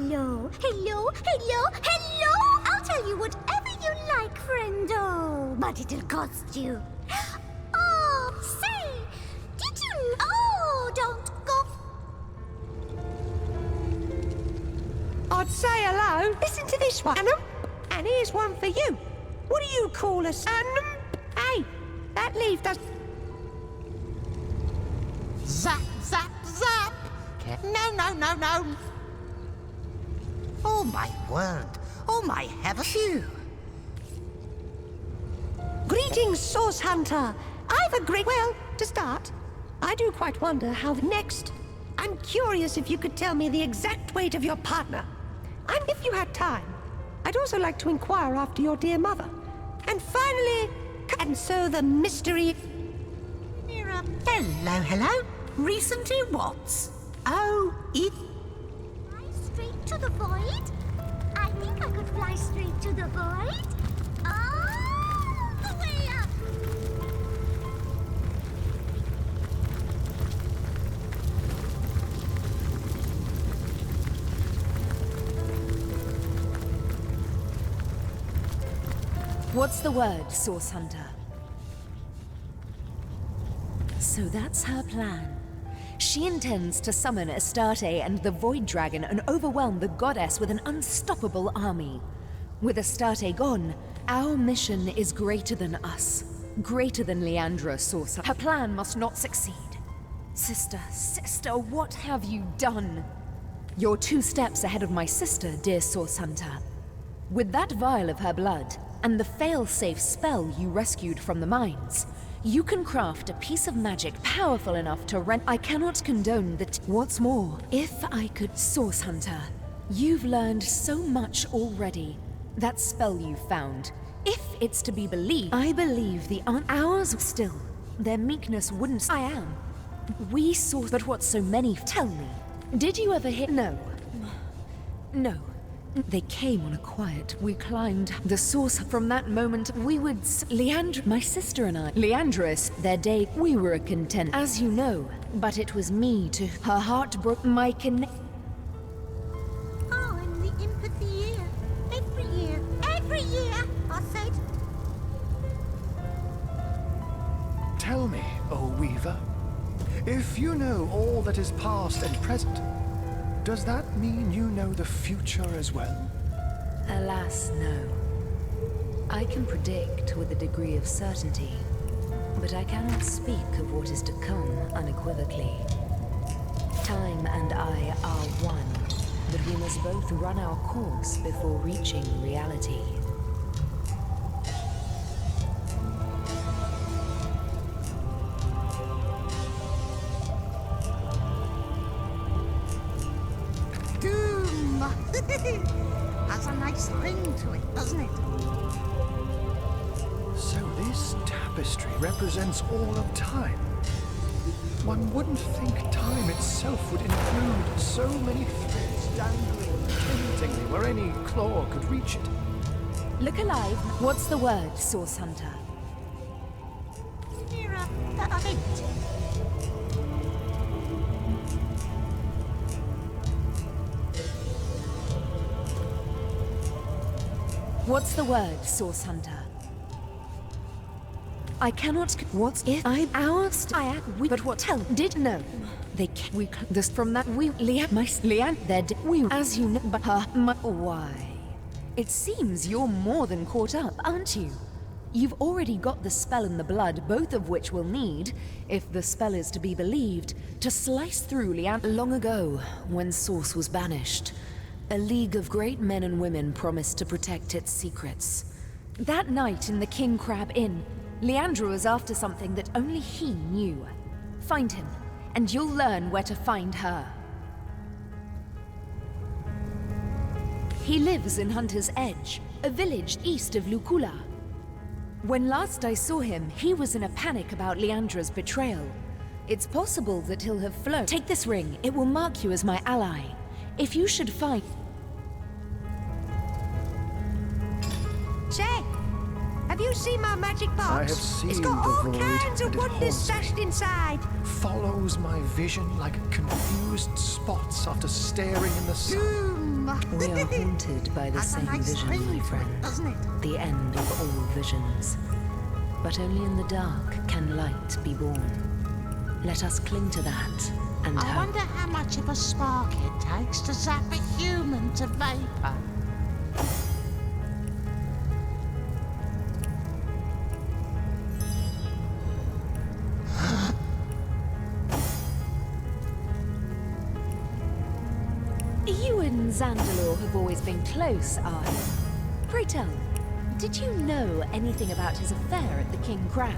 hello, hello, hello, hello! I'll tell you whatever you like, friendo, but it'll cost you. Oh, say, did you... Oh, don't go... I'd say hello. Listen to this one, Annam. And here's one for you. What do you call us, Annam? Hey, that leaf does... Zap, zap, zap! No, no, no, no! Oh my word! Oh my heaven! Phew! Greetings, Source Hunter. I've a great... Well, to start, I do quite wonder how next. I'm curious if you could tell me the exact weight of your partner. And if you had time, I'd also like to inquire after your dear mother. And finally, and so the mystery... Hello, hello. Recently what? Oh, it... Fly straight to the void? I think I could fly straight to the void. All the way up! What's the word, Source Hunter? So that's her plan. She intends to summon Astarte and the Void Dragon and overwhelm the goddess with an unstoppable army. With Astarte gone, our mission is greater than us. Greater than Leandra, Source Hunter. Her plan must not succeed. Sister, sister, what have you done? You're 2 steps ahead of my sister, dear Source Hunter. With that vial of her blood, and the fail-safe spell you rescued from the mines, you can craft a piece of magic powerful enough to rent. I cannot condone that. What's more, if I could... Source Hunter, you've learned so much already. That spell you found, if it's to be believed, I believe the ours still. Their meekness wouldn't... I am. We saw... But what so many... Tell me, did you ever hear... No. No. They came on a quiet. We climbed the source. From that moment, we would... Leandra, my sister and I... Leandris, their day, we were a content, as you know. But it was me to... Her heart broke my Oh, and the empathy year. Every year, I said. Tell me, O Weaver, if you know all that is past and present, does that mean you know the future as well? Alas, no. I can predict with a degree of certainty, but I cannot speak of what is to come unequivocally. Time and I are one, but we must both run our course before reaching reality. Doom! Has a nice ring to it, doesn't it? So this tapestry represents all of time. One wouldn't think time itself would include so many threads dangling temptingly where any claw could reach it. Look alive. What's the word, Source Hunter? Mira, a bit. What's the word, Source Hunter? I cannot... What's if I... Ours... I... We... But what... Tell... Did... No. They... We... This... From that... We... Leanne... My... Leanne... They're... We... As you know... But... Her... My... Why? It seems you're more than caught up, aren't you? You've already got the spell and the blood, both of which we'll need, if the spell is to be believed, to slice through Leanne... Long ago, when Source was banished, a league of great men and women promised to protect its secrets. That night in the King Crab Inn, Leandra was after something that only he knew. Find him, and you'll learn where to find her. He lives in Hunter's Edge, a village east of Lucula. When last I saw him, he was in a panic about Leandra's betrayal. It's possible that he'll have flown. Take this ring, it will mark you as my ally. If you should find... Say, have you seen my magic box? I have seen It's got the all void, kinds of and it wonders haunts stashed inside. Follows my vision like confused spots after staring in the sun. We are haunted by the Has a same nice vision, ring my to it, friend. doesn't it? The end of all visions. But only in the dark can light be born. Let us cling to that and I hope. wonder how much of a spark it takes to zap a human to vapor. You and Zandalor have always been close, are you? Pray tell, did you know anything about his affair at the King Crab?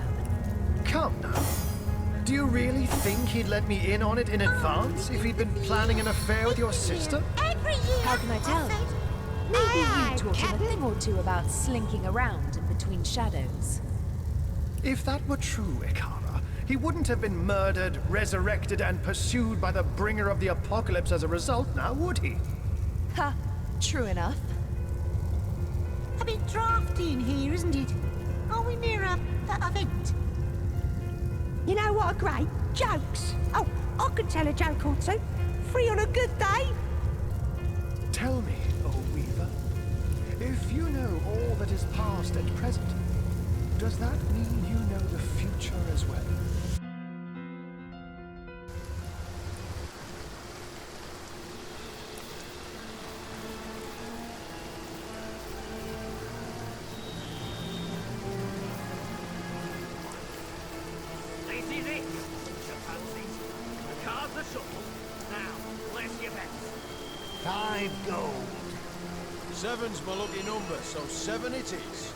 Come now. Do you really think he'd let me in on it in advance if he'd been planning an affair with your sister? Every year. How can I tell? Maybe Aye, you taught him a Captain. thing or two about slinking around in between shadows. If that were true, Ikara, he wouldn't have been murdered, resurrected, and pursued by the bringer of the apocalypse as a result, now would he? Ha! True enough. A bit drafty in here, isn't it? Are we near a event? You know what are great? Jokes. Oh, I could tell a joke or two. Free on a good day. Tell me, O Weaver, if you know all that is past and present, does that mean you know the future as well? This is it, chimpanzees. The cards are shuffled. Now, place your bets. 5 gold. 7's my lucky number, so 7 it is.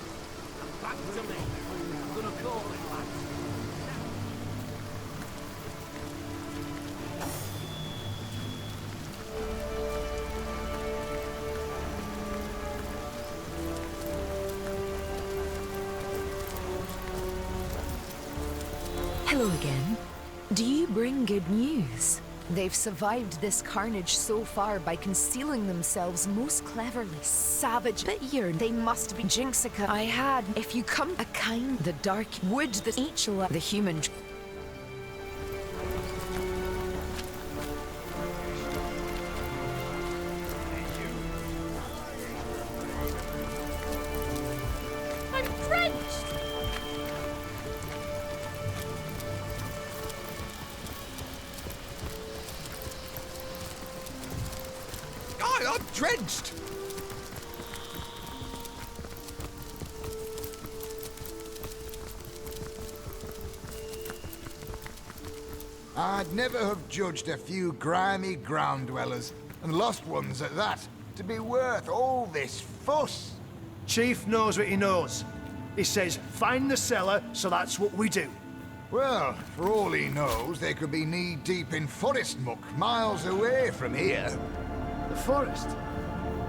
And back to me. I'm gonna call it, lads. Hello again. Do you bring good news? They've survived this carnage so far by concealing themselves most cleverly. Savage, but here they must be Jinxica. I had. If you come a kind, the dark would the each the human. I'm drenched. I'm drenched! I'd never have judged a few grimy ground dwellers, and lost ones at that, to be worth all this fuss. Chief knows what he knows. He says, find the cellar, so that's what we do. Well, for all he knows, they could be knee-deep in forest muck miles away from here. The forest.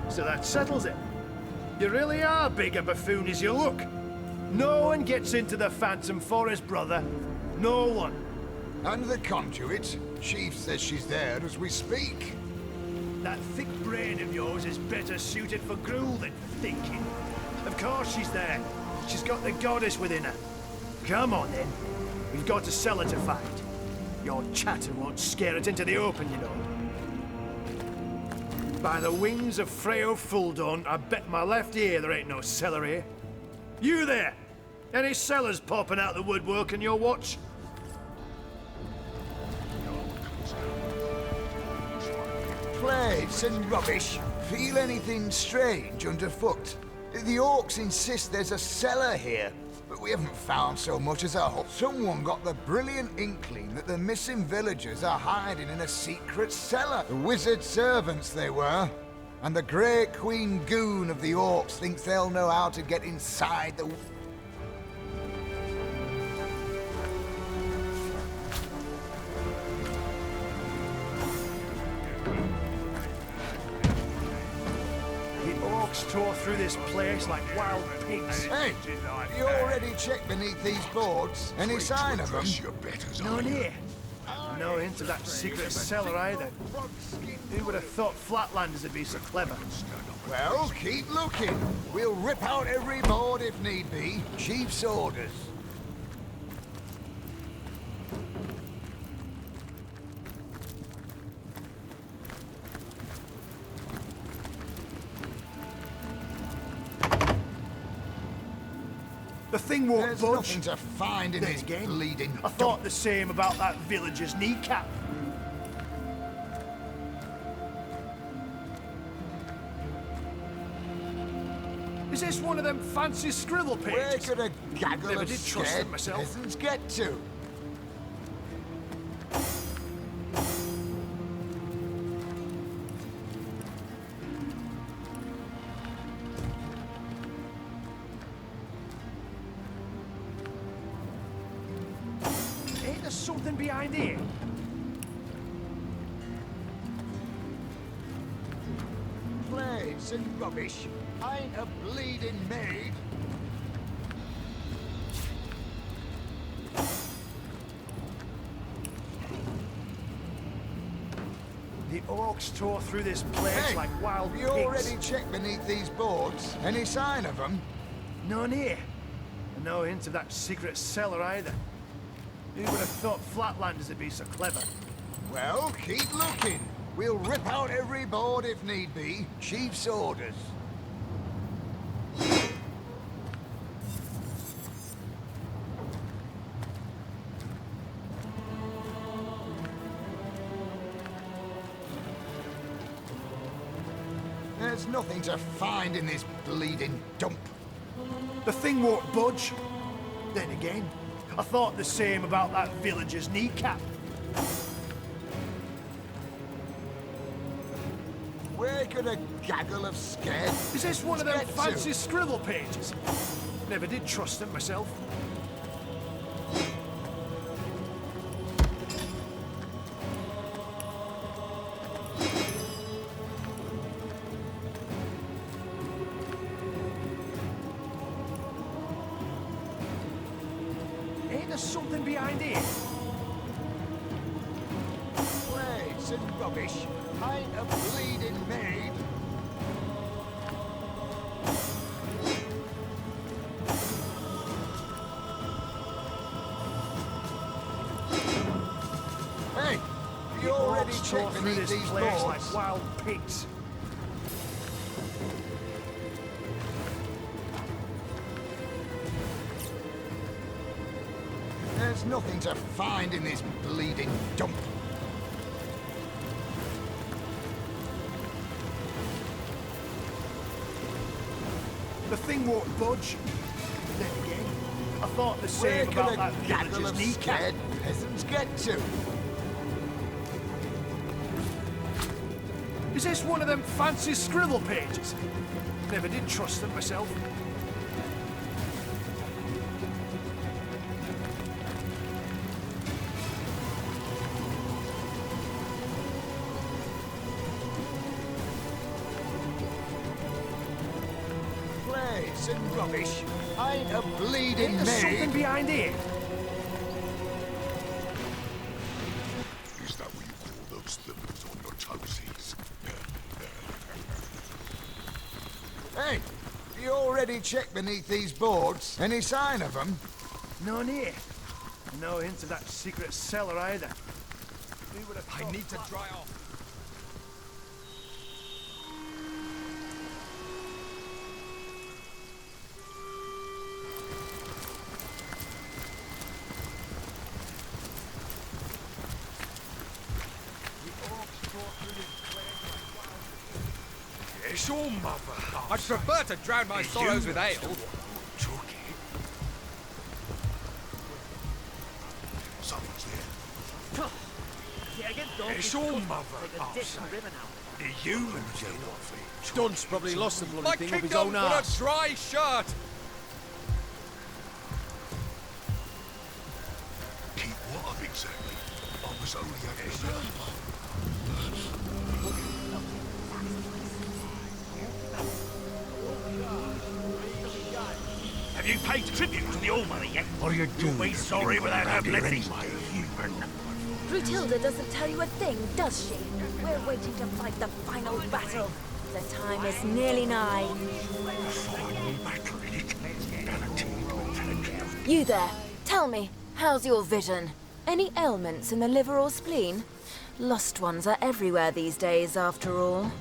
So that settles it. You really are big a buffoon as you look. No one gets into the Phantom Forest, brother. No one. And the conduit, Chief says she's there as we speak. That thick brain of yours is better suited for gruel than thinking. Of course she's there. She's got the goddess within her. Come on, then. We've got a cellar to find. Your chatter won't scare it into the open, you know. By the wings of Freo Fuldawn, I bet my left ear there ain't no cellar here. You there! Any cellars popping out the woodwork in your watch? Plagues and rubbish. Feel anything strange underfoot? The orcs insist there's a cellar here, but we haven't found so much as a hole. Someone got the brilliant inkling that the missing villagers are hiding in a secret cellar. The wizard servants they were. And the Grey Queen Goon of the orcs thinks they'll know how to get inside the... Tore through this place like wild pigs. Hey, you already checked beneath these boards? Any sign of them? None here. No hint of that secret cellar either. Who would have thought Flatlanders would be so clever? Well, keep looking. We'll rip out every board if need be. Chief's orders. The thing won't There's budge. nothing to find in Then this again, bleeding I thought the same about that villager's kneecap. Is this one of them fancy scribble Where pages? could a gaggle Never of did trust scared them myself. peasants get to? Ain't there something behind here? Plays and rubbish. I ain't a bleeding maid. The orcs tore through this place Hey, like wild have you pigs. already checked beneath these boards? Any sign of them? None here. And no hint of that secret cellar either. Who would have thought Flatlanders would be so clever? Well, keep looking. We'll rip out every board if need be. Chief's orders. There's nothing to find in this bleeding dump. The thing won't budge. Then again, I thought the same about that villager's kneecap. Where could a gaggle of scared Is this one of them get to? fancy scribble pages? Never did trust them myself. Ain't there something behind here? Plates and rubbish. I ain't a bleeding maid. Hey, you already Orcs tore checked through beneath this these place boards? like wild pigs. There's nothing to find in this bleeding dump. The thing won't budge. Then again, I thought the Where same could about a that gaggle villager's of kneecap. scared peasants get to? Is this one of them fancy scribble pages? Never did trust them myself. Plates and rubbish. I ain't a bleeding Ain't there something maid. behind here? Is that what you call those thimbles on your toesies? Hey, you already checked beneath these boards? Any sign of them? None here. No hint of that secret cellar either. Who would have I thought need to dry off. Yes, your mother. I'd prefer to drown my sorrows with ale. Took it. Someone's there. It's your mother. The humans are what Dunce probably lost the bloody My thing of his kingdom own for a arse. dry shirt. Keep what up exactly? I was only having Have you paid tribute to the All-Mother yet? What are you doing? We're sorry without her blessing. Brunhilde doesn't tell you a thing, does she? We're waiting to fight the final battle. The time is nearly nigh. You there, tell me, how's your vision? Any ailments in the liver or spleen? Lost ones are everywhere these days, after all.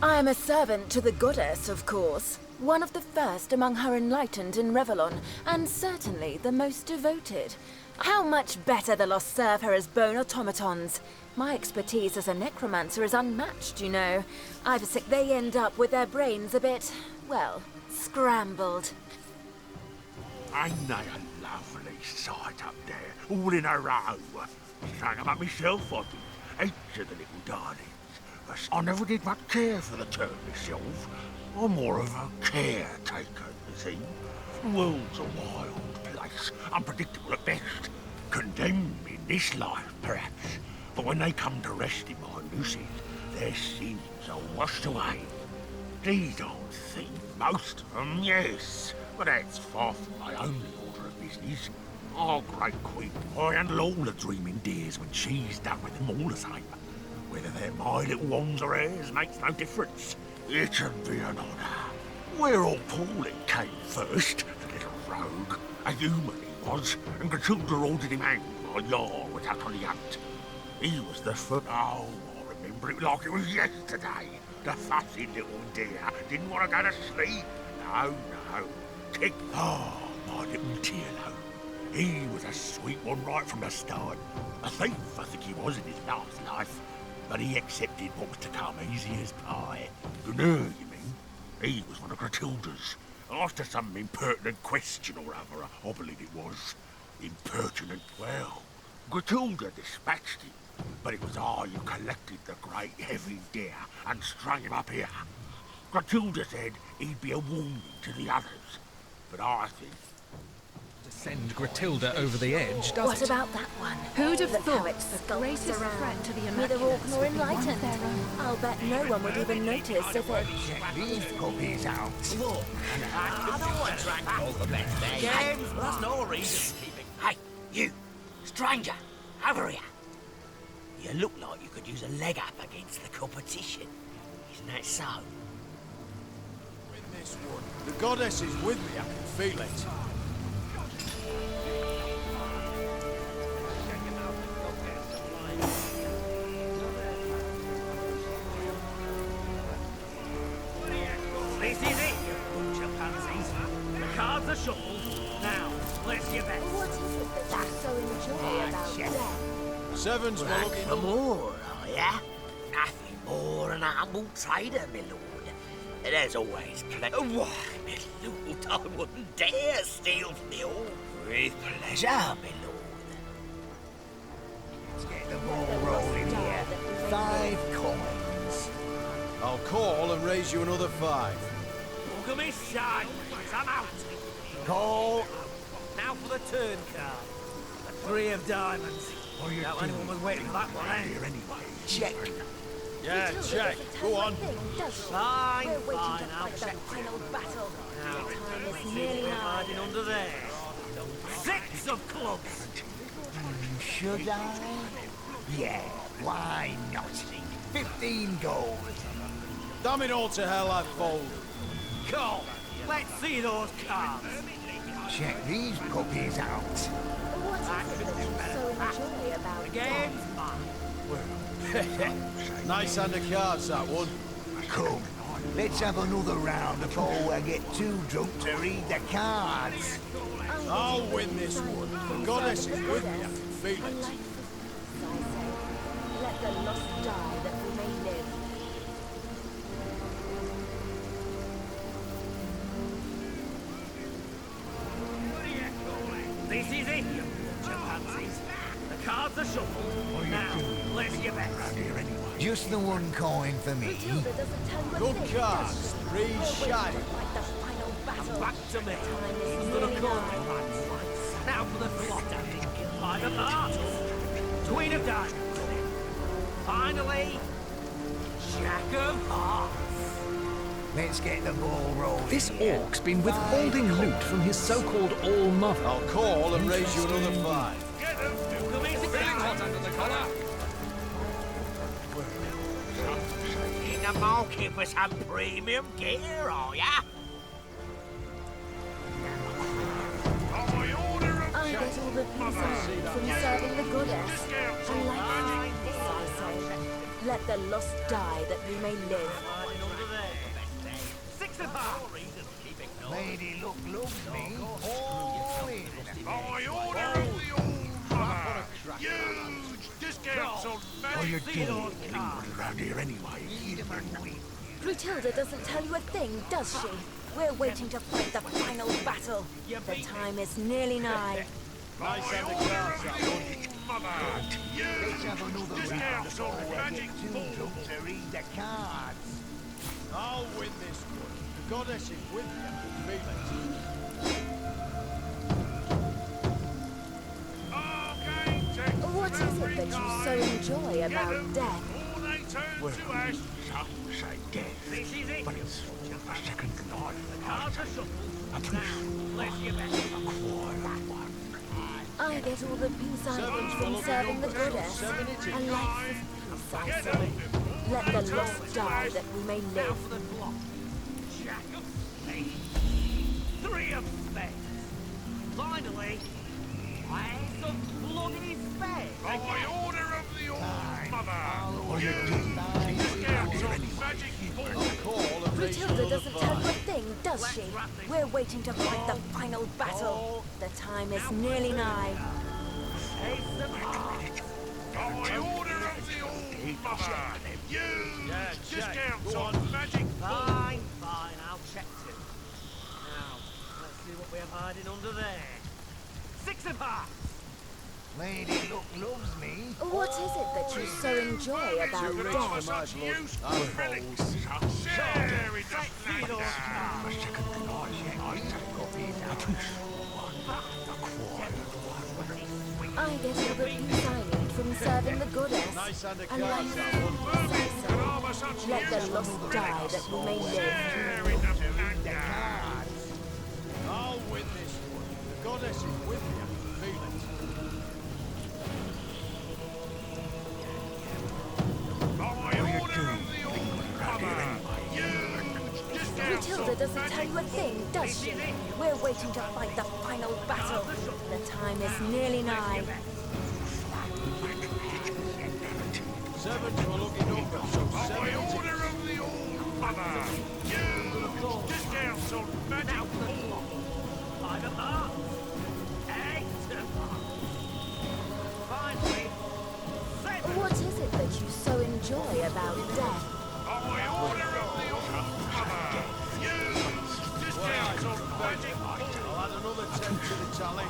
I am a servant to the goddess, of course. One of the first among her enlightened in Revellon, and certainly the most devoted. How much better the lost serve her as bone automatons. My expertise as a necromancer is unmatched, you know. I've a sick they end up with their brains a bit, well, scrambled. Ain't they a lovely sight up there, all in a row? Strung 'em up myself, I did. Each of the little darlings. I never did much care for the term myself. I'm more of a caretaker, you see. The world's a wild place, unpredictable at best. Condemned in this life, perhaps. But when they come to rest in my nooses, their sins are washed away. These old things, most of them, yes. But that's far from my only order of business. Our great queen, I handle all the dreaming dears when she's done with them all the same. Whether they're my little ones or hers makes no difference. It should be an honour. We're all Paul that came first, the little rogue. A human he was, and Grachilda ordered him hanged while Law was out on the hunt. He was the first. Oh, I remember it like it was yesterday. The fussy little dear didn't want to go to sleep. No. Kick. Oh, my little Tierlo. He was a sweet one right from the start. A thief, I think he was in his last life. But he accepted what was to come easy as pie. Gunnar, you mean? He was one of Grachilda's. After some impertinent question or other, I believe it was. Impertinent. Well, Grachilda dispatched him. But it was I who collected the great heavy deer and strung him up here. Grachilda said he'd be a warning to the others. But I think... To send Grachilda over the edge, doesn't What about that one? Who'd have Look how thought it the skulks greatest around, threat to the neither Immaculates orc nor would be one of enlightened. their own? I'll bet no one would even notice if it... Check these puppies out. Look, I don't want to drink all the best there. James, that's no reason to keep it. Hey, you, stranger, over here. You look like you could use a leg up against the competition. Isn't that so? With this one. The goddess is with me, I can feel it. This is it, you bunch of pansies. The cards are shuffled. Now, let's get back. What is it that you so enjoy about death? Seven's my lucky For number. more, are ya? Nothing more than a humble trader, my lord. There's always why, my lord, I wouldn't dare steal from the orc. With pleasure, my lord. Let's get the ball rolling here. 5 coins. I'll call and raise you another 5. Look at me shine, I'm out. Call. Now for the turn card. The 3 of diamonds. Now anyone was waiting for that one, eh? Check. Yeah, check. Go on. Fine, We're waiting fine, to I'll fight the check. final battle. Now, The time let's is see nearly what's nigh. hiding under there. 6 of clubs. Should I? Yeah, why not? 15 gold. Damn it all to hell, I fold. Come, let's see those cards. Check these puppies out. What is it that you so enjoy about The death? game's mine. Nice hand of cards, that one. Come, let's have another round before I get too drunk to read the cards. I'll win this one. The goddess is with me, I can feel A it. life of peace, I say. Let the lost die that we may live. This is it, you bunch of pansies. The cards are shuffled. Now, let's get back. Just the one coin for me. Matilda doesn't tell you a Good thing, cards. does she? 3 We're waiting shy. to fight the final battle. Back to me. Time is Into the nearly corner, nigh. lads. Now for the flop. 5 of hearts. Queen of diamonds. Finally, Jack of hearts. Let's get the ball rolling. This here. orc's been withholding loot from his so-called all-mother. I'll call and raise you another 5. Get him. Look at me hot under the collar. In the market for some premium gear, are ya? I get all the peace I need from serving the goddess. And like this, I say, let the lost die that we may live. Hiding under there. 6 of hearts. you doing around here anyway, human? Gruntilda doesn't tell you a thing, does she? We're waiting to fight the final battle. The time is nearly nigh. Nice and the cards up. Let's have another round before I get too drunk to read the cards. I'll win this one. The goddess is with me, I can feel What is it that you so enjoy about death? Well, some say death, but it's a second life. A quiet one. I get all the peace I need from serving the goddess. A life of peace, I say. Let the lost die that we may live. Jack of spades. 3 of spades. Finally, Ace of bloody spades. By order of the Old Mother, Gruntilda doesn't tell you a thing, does she? We're waiting to fight the final battle. The time is nearly nigh. Ace of hearts. by order of the Old Mother, Yeah, discounts go on on. magic. Fine, fine, I'll check too. Now, let's see what we have hiding under there. 6 of hearts. Lady Luck loves me. What is it that you so enjoy about death? Such use I'm relics. bold. Share in the Theodore plunder. A second life, I take copies out. I get all the peace I need from serving the goddess. Nice and the A life cards of up. peace, I say. Let the lost die that we may live. Share in the plunder. I'll win this one. The goddess is with me, I can feel it. By order of the Old Mother, Gruntilda doesn't tell you a thing, does she? We're waiting to fight the final battle. The time is nearly nigh. 7's my lucky number, so by 7 it is. order of the Old Mother, discounts on magic. 5 of hearts. 8 of hearts. Finally, 7. What is it that you so enjoy about death? By order of the Old Mother, discounts on magic. I'll add another 10 to the tally.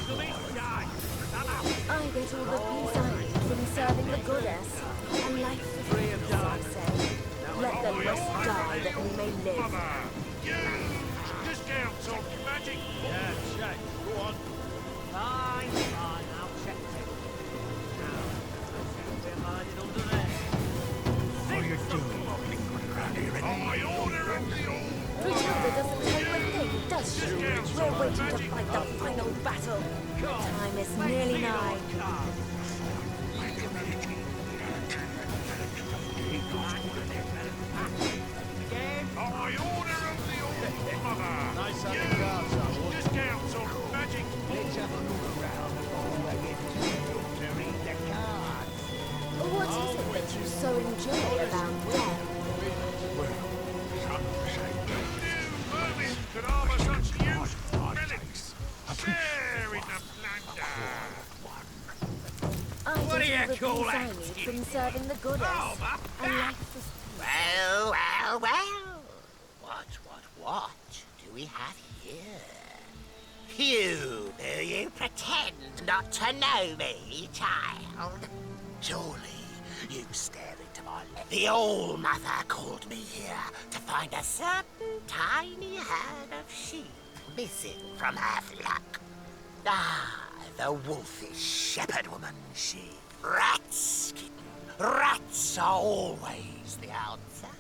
To be shy. I get all the peace I need from serving the goddess. A life of peace, I say. Let the lost die that we may live. Discounts on magic. Yeah, check. Go on. Fine, fine, I'll check it. Now, let's see what we have hiding under there. What are you doing? Around here by order of the Old Gruntilda doesn't tell you a thing, does she? We're waiting to fight the final battle. The time is nearly nigh. by order of the Old Mother, Nice and the cards up. discounts on magic. Let's have another round before I get too drunk to read the cards. What is it that you so enjoy about death? New vermin could harbor such useful relics. Share in the plunder. I What do get all you the call peace I that? need from serving the goddess. A life of peace. Well, well, well. What do we have here? Do you pretend not to know me, child? Surely you stare into my left. The Old Mother called me here to find a certain tiny herd of sheep missing from her flock. Ah, the wolfish shepherd woman, she. Rats, kitten. Rats are always the answer.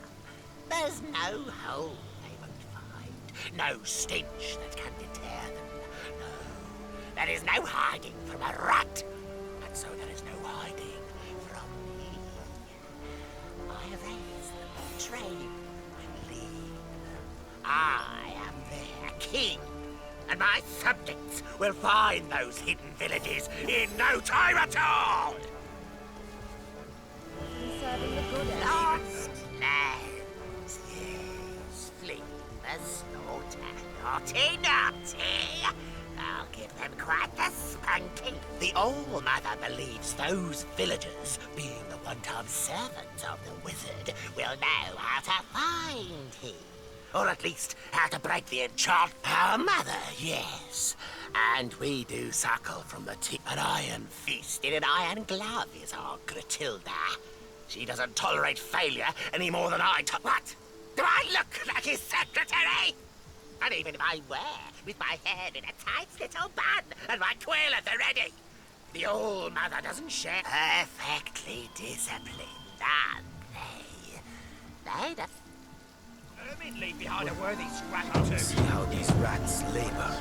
There's no hole they won't find, no stench that can deter them. No, there is no hiding from a rat, and so there is no hiding from me. I raise them, train and lead them. I am their king, and my subjects will find those hidden villages in no time at all. Serving the goddess. Lost lands, yes, flee the slaughter. Naughty, naughty. I'll give them quite the spanking. The All-Mother believes those villagers, being the one-time servants of the wizard, will know how to find him. Or at least how to break the enchant. Our mother, yes. And we do suckle from the tip. An iron fist in an iron glove is our Gratilda. She doesn't tolerate failure any more than I What? Do I look like his secretary? And even if I were, with my head in a tight little bun and my quill at the ready, the old mother doesn't share. Perfectly disciplined, aren't they? They'd have leave behind a worthy scrap or two. See how these rats labor.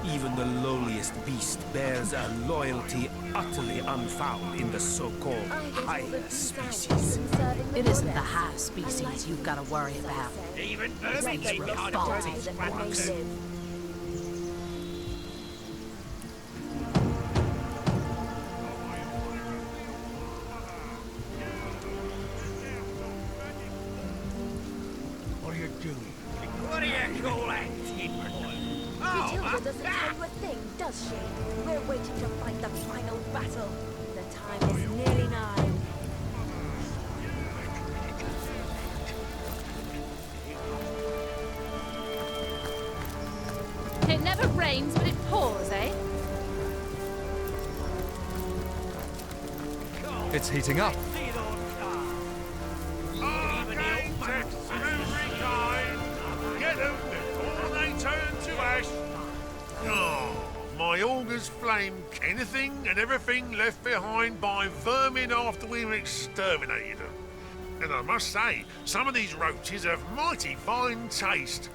Even the lowliest beast bears a loyalty utterly unfound in the so-called higher species. It isn't the high species you've got to worry about. Even vermin leave behind a worthy scrap or two. What are you doing? What do you call that? Gratilda doesn't tell you a thing, does she? We're waiting to fight the final battle. The time is nearly nigh. It never rains, but it pours, eh? It's heating up. Architects of every kind, get them before they turn to ash. Oh, my augers flame anything and everything left behind by vermin after we've exterminated them. And I must say, some of these roaches have mighty fine taste.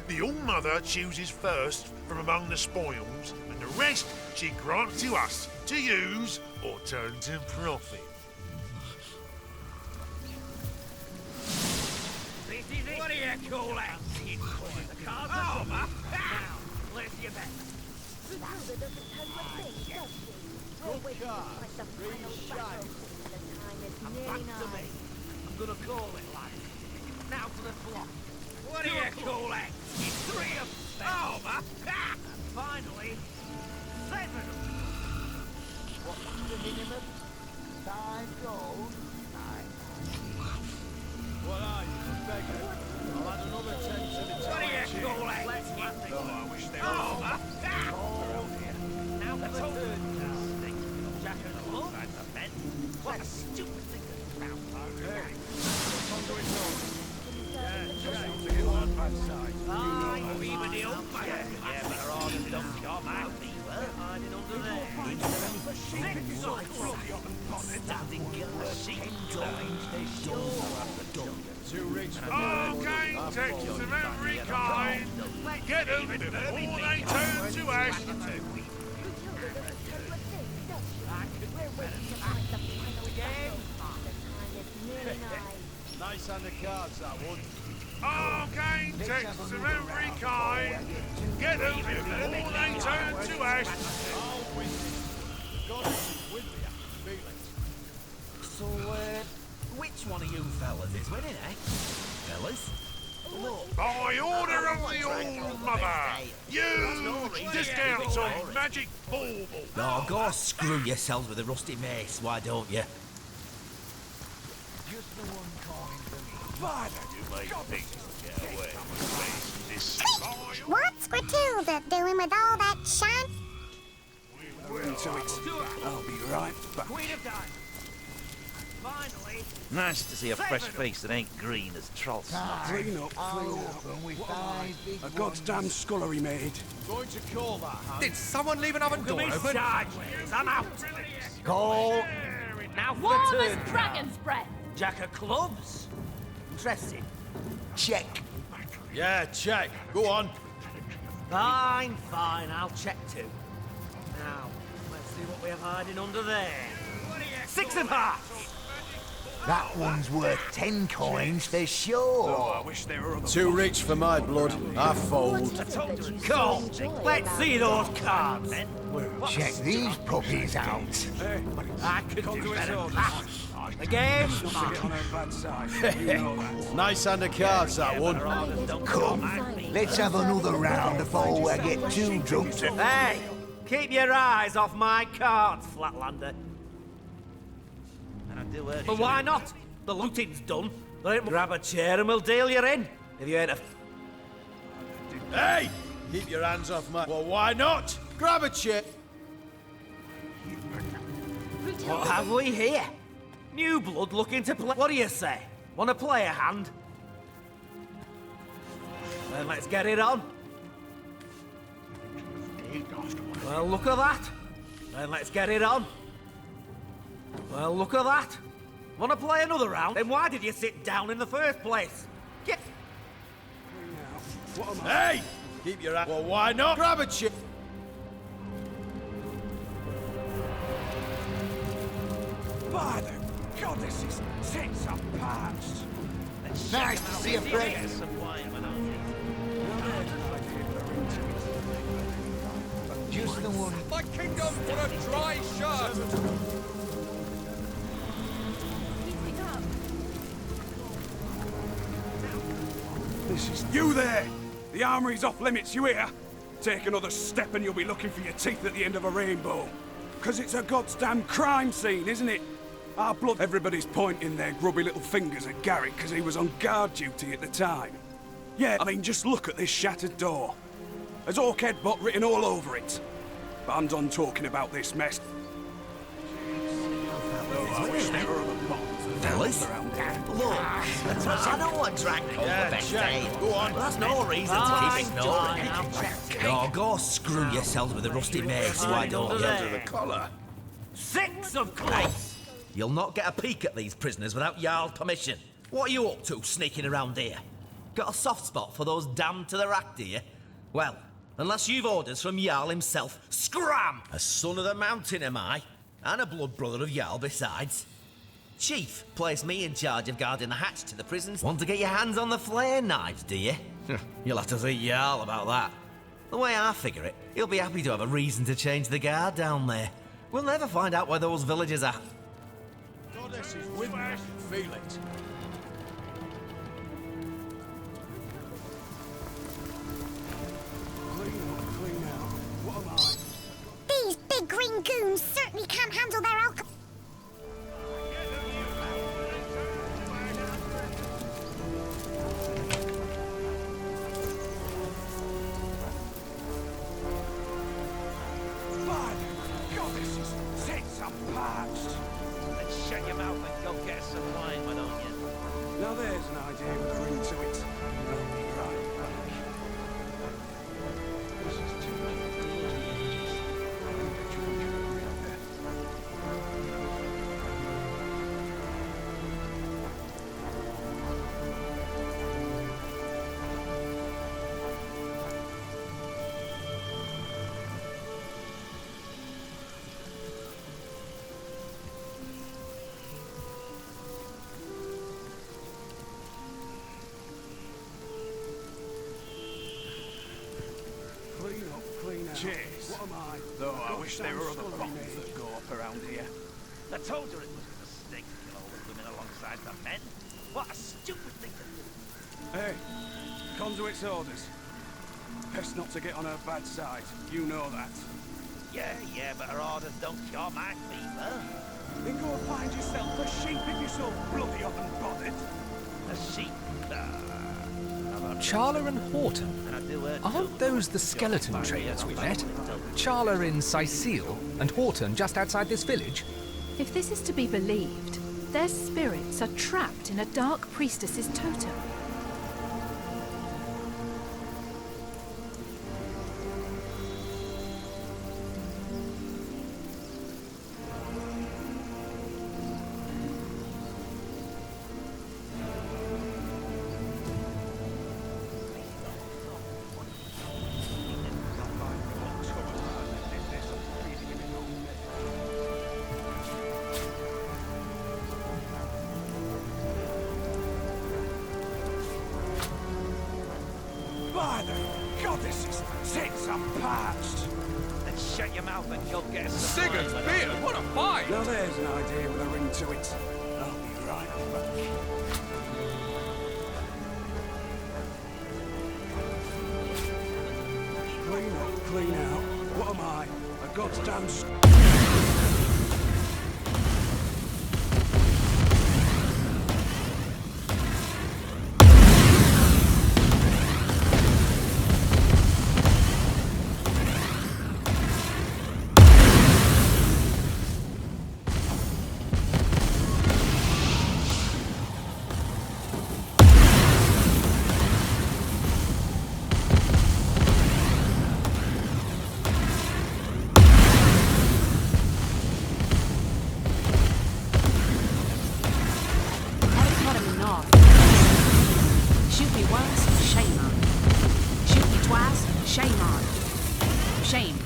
The All-Mother chooses first from among the spoils, and the rest she grants to us to use or turn to profit. What do you call that? The cards are over. Now, where's your bet? Gratilda doesn't tell you a thing, does she? We're waiting to fight the final battle. The time is nearly nigh. I'm gonna call it like. Now for the block. What do you call that? Three of them. Over. And finally, 7 of them. What's the minimum? 5 gold? What are you, a beggar? I'll add another 10 to the What do you charge. call that? Let's get this. Oh, I wish they were Over. Now for the Let's third. hope. Jack and the Lord and the men. What a stupid thing to found. Hey, I'm going home. Yeah, sounds like a hard man's side. Aye, even the old man. Yeah, but our order don't job out. Hiding under there. Standing in the sheep Too rich for Architects of every kind, get them before they turn to ash. Gratilda doesn't tell you a thing, does she? We're waiting to fight the final battle. The time is nearly nigh. Nice hand of cards, that one. Architects of every kind, get them before they turn to ash. I'll win this. God is with me, I can feel it. So, which one of you fellas is winning, eh? Fellas? By order of the All-Mother, huge discounts on magic baubles. Oh, go screw yourselves with a rusty mace, why don't you? Just the one coin for me. Father, you may think you'll get away with this. What's Gratilda doing with all that shine? So it's... I'll be right back. Queen of Diamonds. Finally. Nice to see a fresh face that ain't green as troll snot. Clean up, clean up. A goddamn scullery maid. Going to call that, huh? Did someone leave an oven door open? I'm out. Call. Now for Warm the as turn. dragon's breath. Jack of clubs. Interesting. Check. Yeah, check. Go on. Fine, fine. I'll check too. Now, let's see what we have hiding under there. 6 of hearts. That one's worth 10 coins for sure. I wish there were other... Too rich for my blood. I fold. Cool. Let's see those cards then. Check these puppies out. I could do better than that. The game? Nice hand of cards, that one. Come, let's have another round before we get too drunk to... Hey! Keep your eyes off my cards, Flatlander. And I do urge But you- why not? The looting's done. Grab a chair and we'll deal you in. If you ain't a... Hey! Keep your hands off my... Well, why not? Grab a chair. What have we here? New blood looking to play... What do you say? Want to play a hand? Then let's get it on. Well, look at that. Then let's get it on. Well, look at that. Want to play another round? Then why did you sit down in the first place? Get... Hey! Keep your hands... Well, why not? Grab a chair. By the goddesses, sets up parched. Nice to see a friend. Get some wine, my lord. Just the one. My kingdom for a dry shirt. This is you there! The armory's off limits, you hear? Take another step and you'll be looking for your teeth at the end of a rainbow. 'Cause it's a goddamn crime scene, isn't it? Our blood... Everybody's pointing their grubby little fingers at Garrick because he was on guard duty at the time. Yeah, I mean, just look at this shattered door. There's Orchid Bot written all over it. But I'm done talking about this mess. Oh, I wish there were other bots. Fellas, look, I know I drank all the best ale. Go on. That's no reason to keep ignoring. No, go screw yourselves with a rusty mace, why don't you? Under the collar. 6 of clubs! You'll not get a peek at these prisoners without Jarl's permission. What are you up to, sneaking around here? Got a soft spot for those damned to the rack, do you? Well, unless you've orders from Jarl himself, scram! A son of the mountain am I, and a blood brother of Jarl besides. Chief placed me in charge of guarding the hatch to the prisons. Want to get your hands on the flare knives, do you? You'll have to see Jarl about that. The way I figure it, he'll be happy to have a reason to change the guard down there. We'll never find out where those villagers are. Goddess is with me. Feel it. Clean out. What am I? These big green goons certainly can't handle their alcohol. By the goddesses, sets up parched. Let's shut your mouth and go get us some wine, why don't you? Now there's an idea with a ring to it. I'll be right back. This is too much. Clean out. Cheers. What am I? Though I wish there were other bottles that go up around here. I told you it was a mistake to kill all the women alongside the men. What a stupid thing to do. Hey, Conduit's orders. Best not to get on her bad side. You know that. Yeah, but her orders don't cure my fever. Then go and find yourself a sheep if you're so bloody unbothered. A sheep. Charla and Horton. And I do urge Aren't those the skeleton traders we met? Charla in Sicile and Horton just outside this village? If this is to be believed, their spirits are trapped in a dark priestess's totem. By the goddesses, sets up parched. Then shut your mouth and go get us some Sigurd's wine, beard, what a find! Now there's an idea with a ring to it. I'll Clean out. What am I? A goddamn... Shoot me once, shame on. Shoot me twice, shame on. Shame.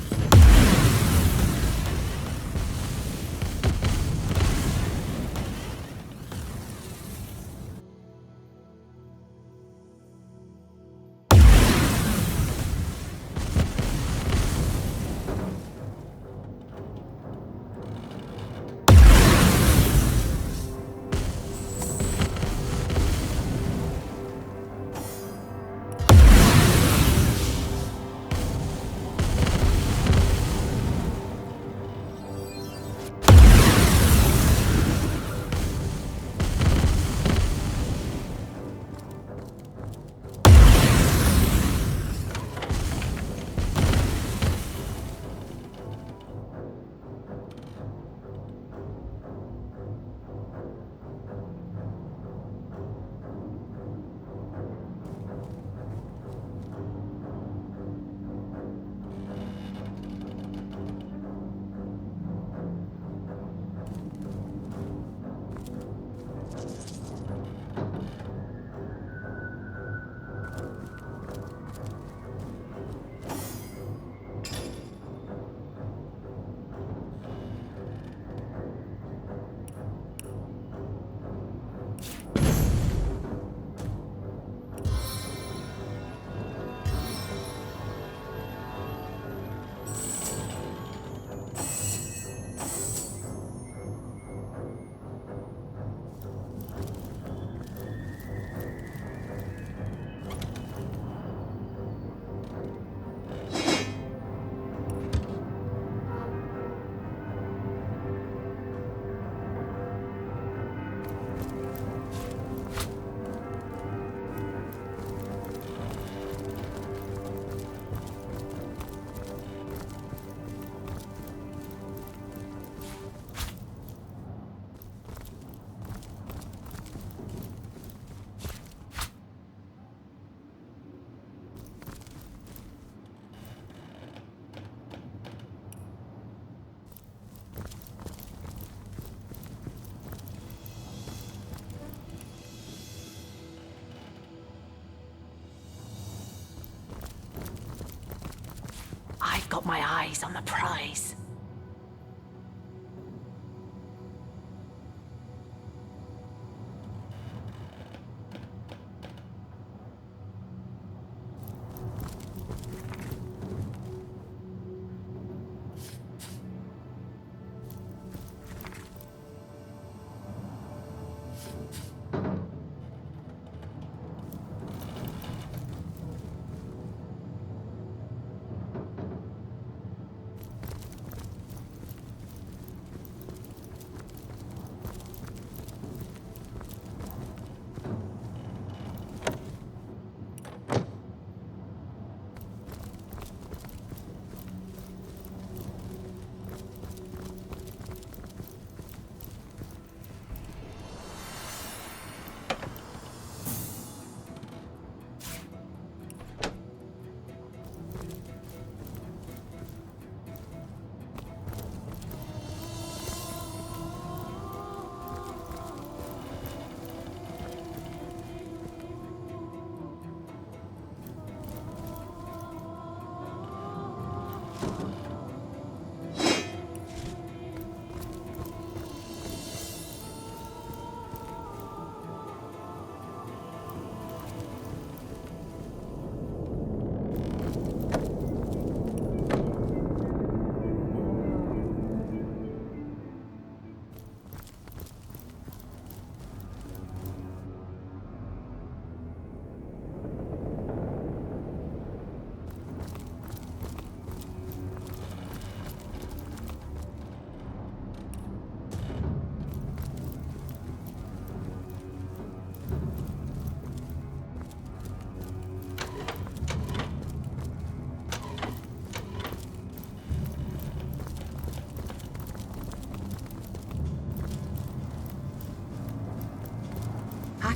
I've got my eyes on the prize.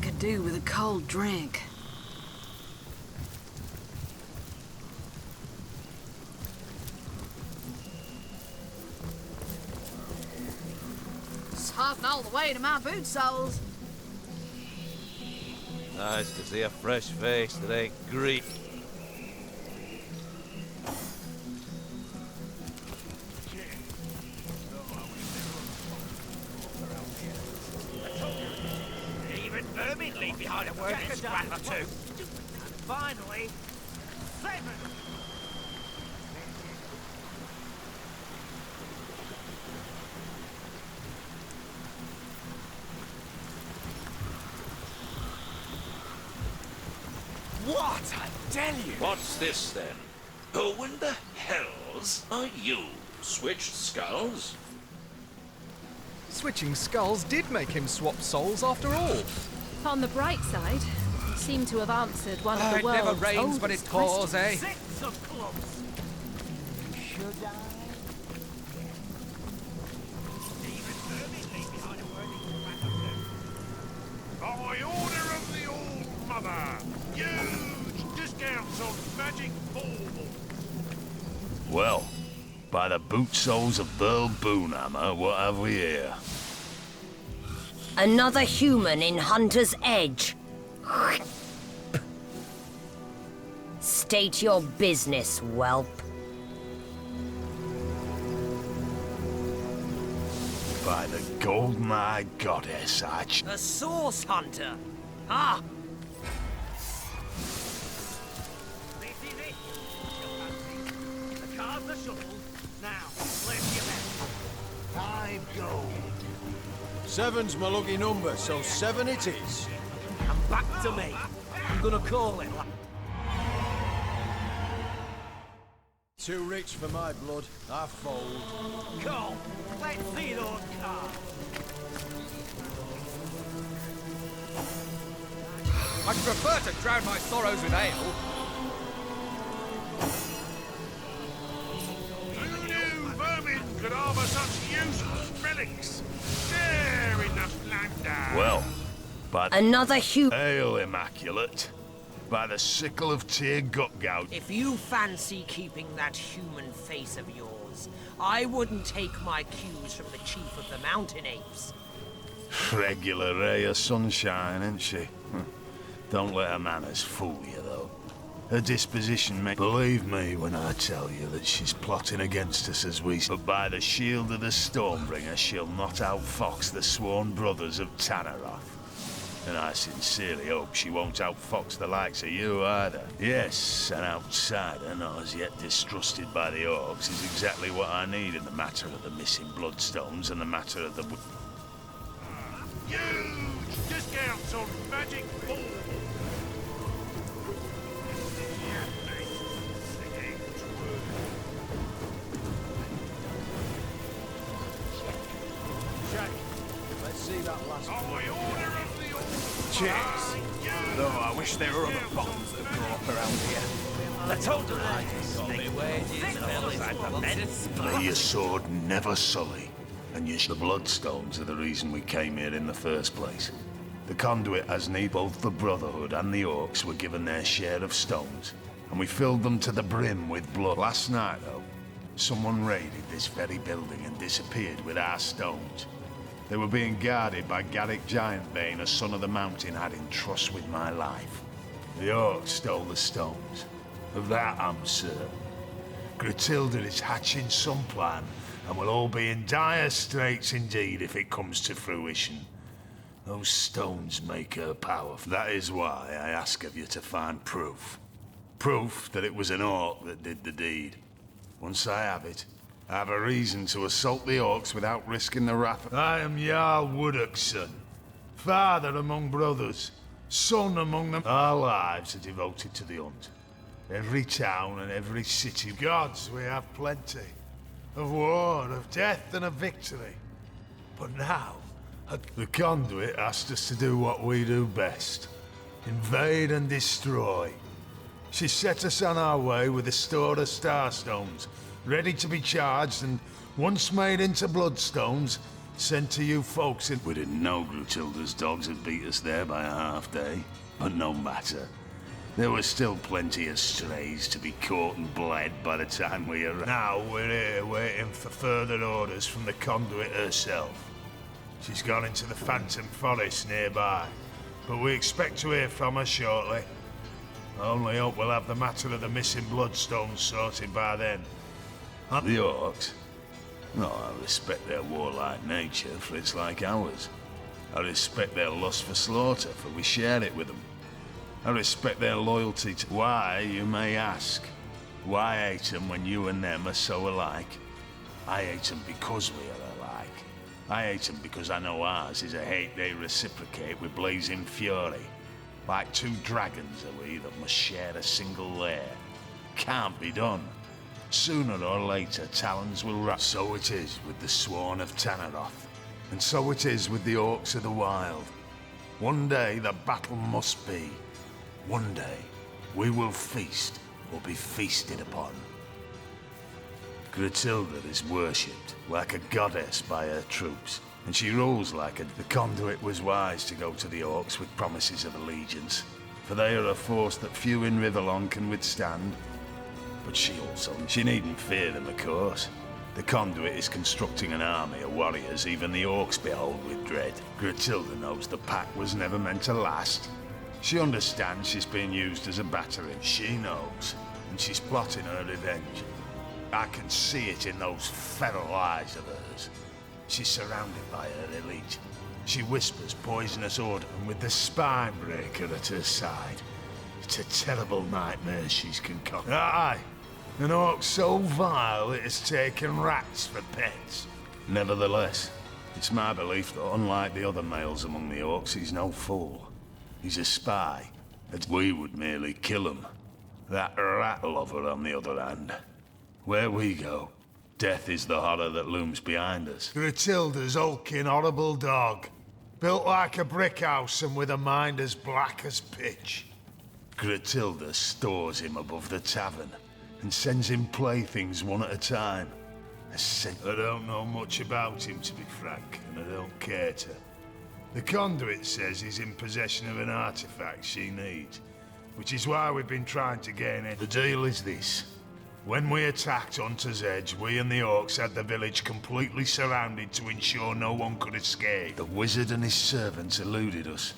could do with a cold drink. It's half an hour the way to my boot soles. Nice to see a fresh face that ain't Greek. Even vermin leave behind a working scrap or two. Finally, 7! What a deluge! What's this then? Who in the hells are you? Switched skulls? Switching skulls did make him swap souls after all. On the bright side, you seem to have answered one of the It world's never rains when it oldest pours, eh? questions. 6 of clubs! Should I? Even vermin leave behind a working scrap or two. By order of the Old Mother, huge discounts on magic baubles. Well, by the boot soles of Burl Boonhammer, what have we here? Another human in Hunter's Edge. State your business, whelp. By the golden-eyed goddess, A source hunter! Ah! This is it. The cards are shuffled. Now, place your bet. 5 gold. 7's my lucky number, so 7 it is. And back to me. I'm gonna call it. Too rich for my blood. I fold. Come, let's see those cards. I'd prefer to drown my sorrows with ale. Who knew vermin could harbour such useless relics? There in the slander. Well, by Another human. Ale Immaculate. By the sickle of Tyr Gutgout. If you fancy keeping that human face of yours, I wouldn't take my cues from the chief of the mountain apes. Regular ray of sunshine, isn't she? Don't let her manners fool you, though. Her disposition may... Believe me when I tell you that she's plotting against us as we... But by the shield of the Stormbringer, she'll not outfox the sworn brothers of Tannaroth. And I sincerely hope she won't outfox the likes of you either. Yes, an outsider not as yet distrusted by the orcs is exactly what I need in the matter of the missing bloodstones and the matter of the... Huge discounts on magic baubles. Let's see that last Cheers. Though I wish there were other bombs that grow up around here. I told you I just got me wages and all this for men. May your sword never sully, and the bloodstones are the reason we came here in the first place. The conduit has need both the Brotherhood and the Orcs were given their share of stones, and we filled them to the brim with blood. Last night, though, someone raided this very building and disappeared with our stones. They were being guarded by Garrick Giantbane, a son of the mountain had in trust with my life. The Orcs stole the stones. Of that I'm certain. Gratilda is hatching some plan, and we'll all be in dire straits indeed if it comes to fruition. Those stones make her powerful. That is why I ask of you to find proof. Proof that it was an orc that did the deed. Once I have it, I have a reason to assault the orcs without risking the wrath. I am Jarl Woodok's son, father among brothers, son among them. Our lives are devoted to the hunt. Every town and every city. Gods, we have plenty. Of war, of death, and of victory. But now, the conduit asked us to do what we do best. Invade and destroy. She set us on our way with a store of starstones, ready to be charged, and once made into bloodstones, sent to you folks in... We didn't know Grutilda's dogs had beat us there by a half day, but no matter. There were still plenty of strays to be caught and bled by the time we arrived. Now we're here waiting for further orders from the conduit herself. She's gone into the Phantom Forest nearby, but we expect to hear from her shortly. I only hope we'll have the matter of the missing bloodstones sorted by then. The Orcs? No, I respect their warlike nature, for it's like ours. I respect their lust for slaughter, for we share it with them. I respect their loyalty to... Why, you may ask? Why hate them when you and them are so alike? I hate them because we are alike. I hate them because I know ours is a hate they reciprocate with blazing fury. Like two dragons are we that must share a single lair. Can't be done. Sooner or later, talons will rise. So it is with the Sworn of Tanneroth. And so it is with the Orcs of the Wild. One day the battle must be. One day we will feast or be feasted upon. Grutilda is worshipped like a goddess by her troops, and she rules like a... The conduit was wise to go to the Orcs with promises of allegiance, for they are a force that few in Rivellon can withstand. But she needn't fear them, of course. The conduit is constructing an army of warriors even the Orcs behold with dread. Grutilda knows the pact was never meant to last. She understands she's being used as a battery. She knows, and she's plotting her revenge. I can see it in those feral eyes of hers. She's surrounded by her elite. She whispers poisonous order, and with the spine breaker at her side, it's a terrible nightmare she's concocted. Aye, an orc so vile it has taken rats for pets. Nevertheless, it's my belief that unlike the other males among the orcs, he's no fool. He's a spy, as we would merely kill him. That rat lover, on the other hand. Where we go, death is the horror that looms behind us. Grutilda's hulking, horrible dog. Built like a brick house and with a mind as black as pitch. Grutilda stores him above the tavern and sends him playthings one at a time. I don't know much about him, to be frank, and I don't care to. The conduit says he's in possession of an artifact she needs, which is why we've been trying to gain it. The deal is this. When we attacked Hunter's Edge, we and the Orcs had the village completely surrounded to ensure no one could escape. The wizard and his servants eluded us,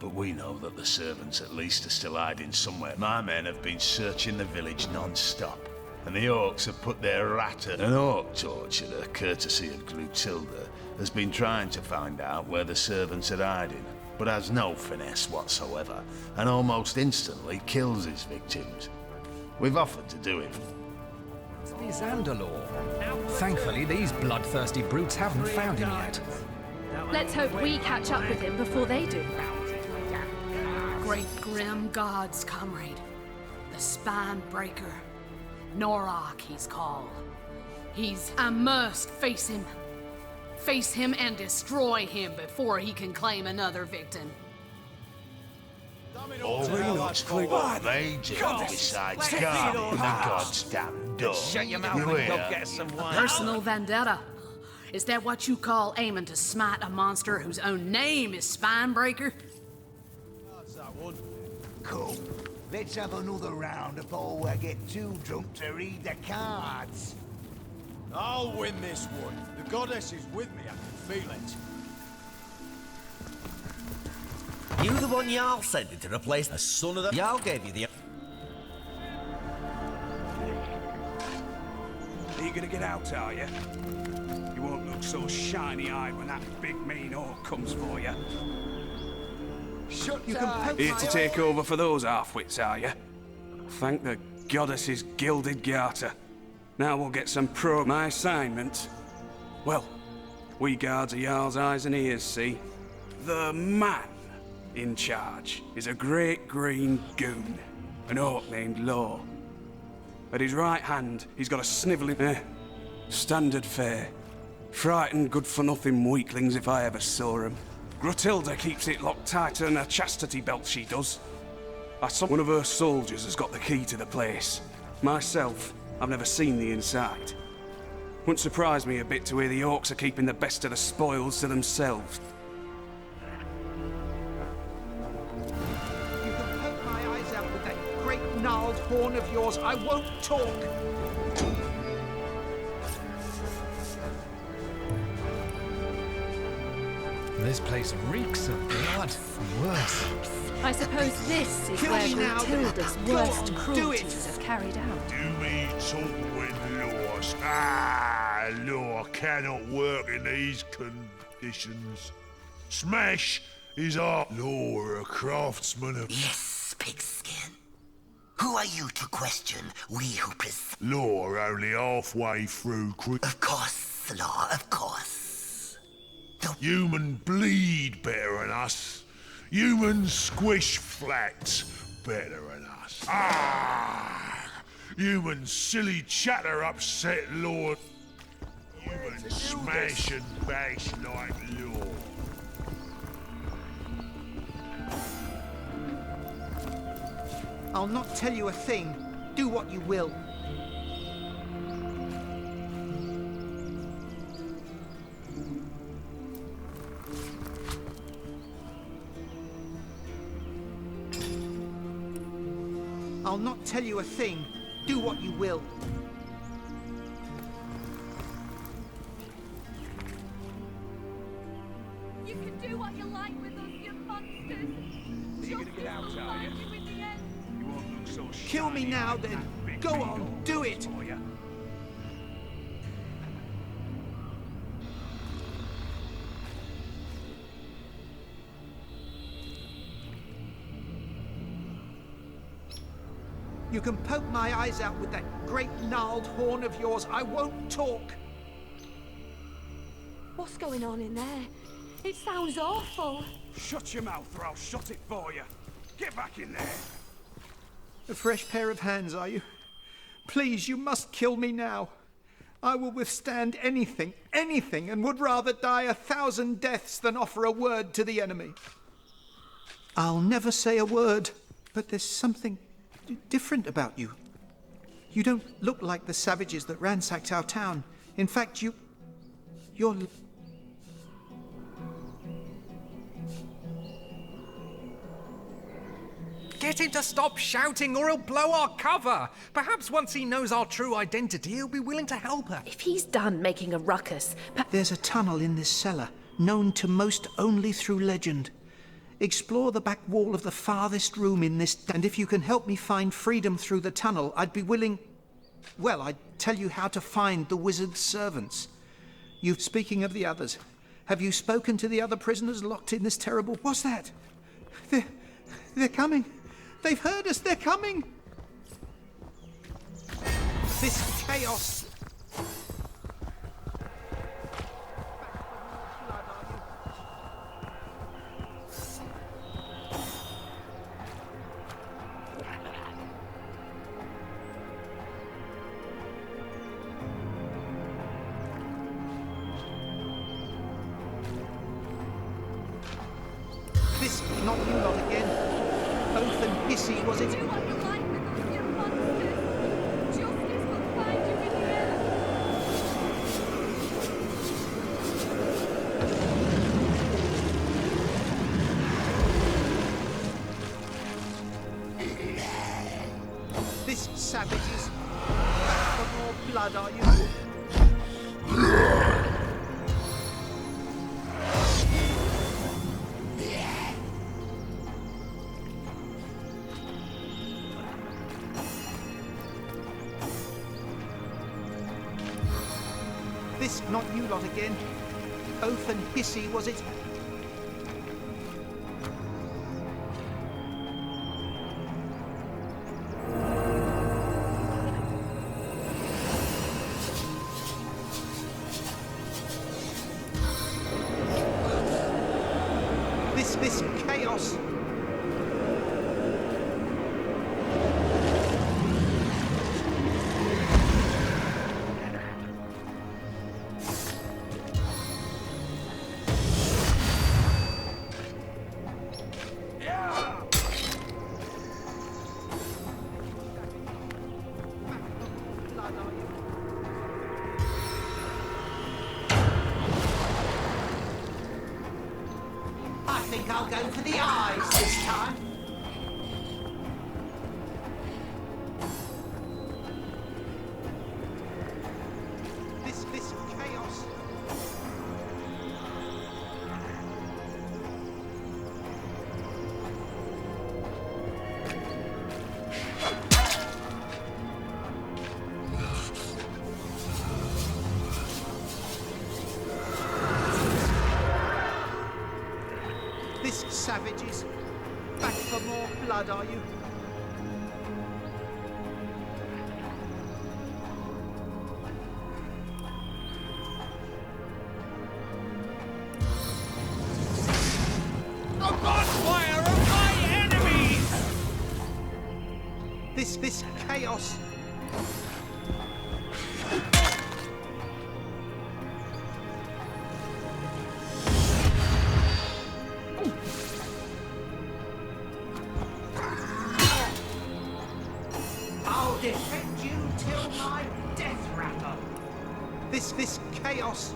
but we know that the servants at least are still hiding somewhere. My men have been searching the village non-stop, and the Orcs have put their rat at... An Orc torturer, courtesy of Grutilda, has been trying to find out where the servants are hiding, but has no finesse whatsoever, and almost instantly kills his victims. We've offered to do it. The Xandalore. Thankfully, these bloodthirsty brutes haven't found him yet. Let's hope we catch up with him before they do. Great grim gods, comrade. The Spine Breaker. Norok, he's called. He's... I must face him. Face him and destroy him before he can claim another victim. All they do besides guarding the god's damn door. Shut your mouth and go get some wine. Personal vendetta. Is that what you call aiming to smite a monster whose own name is Spinebreaker? That's that one. Cool. Let's have another round before we get too drunk to read the cards. I'll win this one. The goddess is with me, I can feel it. You the one Jarl sent to replace the son of the... Jarl gave you the... Are you gonna get out, are you? You won't look so shiny-eyed when that big mean orc comes for you. Shut Here to take over for those half-wits, are you? Thank the goddess's gilded garter. Now we'll get some pro... My assignment? Well, we guards are Jarl's eyes and ears, see? The man in charge is a great green goon, an orc named Law. At his right hand, he's got a snivelling... standard fare. Frightened, good-for-nothing weaklings if I ever saw 'em. Grutilda keeps it locked tighter than a chastity belt, she does. I saw one of her soldiers has got the key to the place. Myself, I've never seen the inside. Wouldn't surprise me a bit to hear the orcs are keeping the best of the spoils to themselves. You can poke my eyes out with that great gnarled horn of yours. I won't talk. This place reeks of blood. Worse. I suppose this is Kill where me now, Gruntilda's Go worst on, do cruelties it. are carried out. Do me talk with laws. Law cannot work in these conditions. Smash is our law, a craftsman of... Yes, pigskin. Who are you to question we who Law only halfway through Of course, Law, of course. Human bleed better than us. Humans squish flat better than us. Human silly chatter upset Lord. Human smash and bash like Law. I'll not tell you a thing. Do what you will. I'll not tell you a thing. Do what you will. You can do what you like with us, you monsters. You're gonna get out, are you? You won't look so Kill me now, then. Go on, do it. You can poke my eyes out with that great gnarled horn of yours. I won't talk. What's going on in there? It sounds awful. Shut your mouth or I'll shut it for you. Get back in there. A fresh pair of hands, are you? Please, you must kill me now. I will withstand anything, anything, and would rather die 1,000 deaths than offer a word to the enemy. I'll never say a word, but there's something different about you. You don't look like the savages that ransacked our town. In fact, you're... Get him to stop shouting or he'll blow our cover. Perhaps once he knows our true identity, he'll be willing to help us. If he's done making a ruckus... There's a tunnel in this cellar, known to most only through legend. Explore the back wall of the farthest room in this, and if you can help me find freedom through the tunnel, I'd be willing... Well, I'd tell you how to find the wizard's servants. Speaking of the others, have you spoken to the other prisoners locked in this terrible... What's that? They're coming. They've heard us. They're coming. This chaos... This, not you lot again. Oath and hissy, was it? Do what you like with us, you monsters. Justice will find you in the end. This savages. Back for more blood, are you? This, not you lot again. Oath and hissy, was it? This chaos. think I'll go for the eyes this time. This chaos. This savages. Back for more blood, are you? A bonfire of my enemies! This chaos. I'll defend you till my death rattle. This chaos.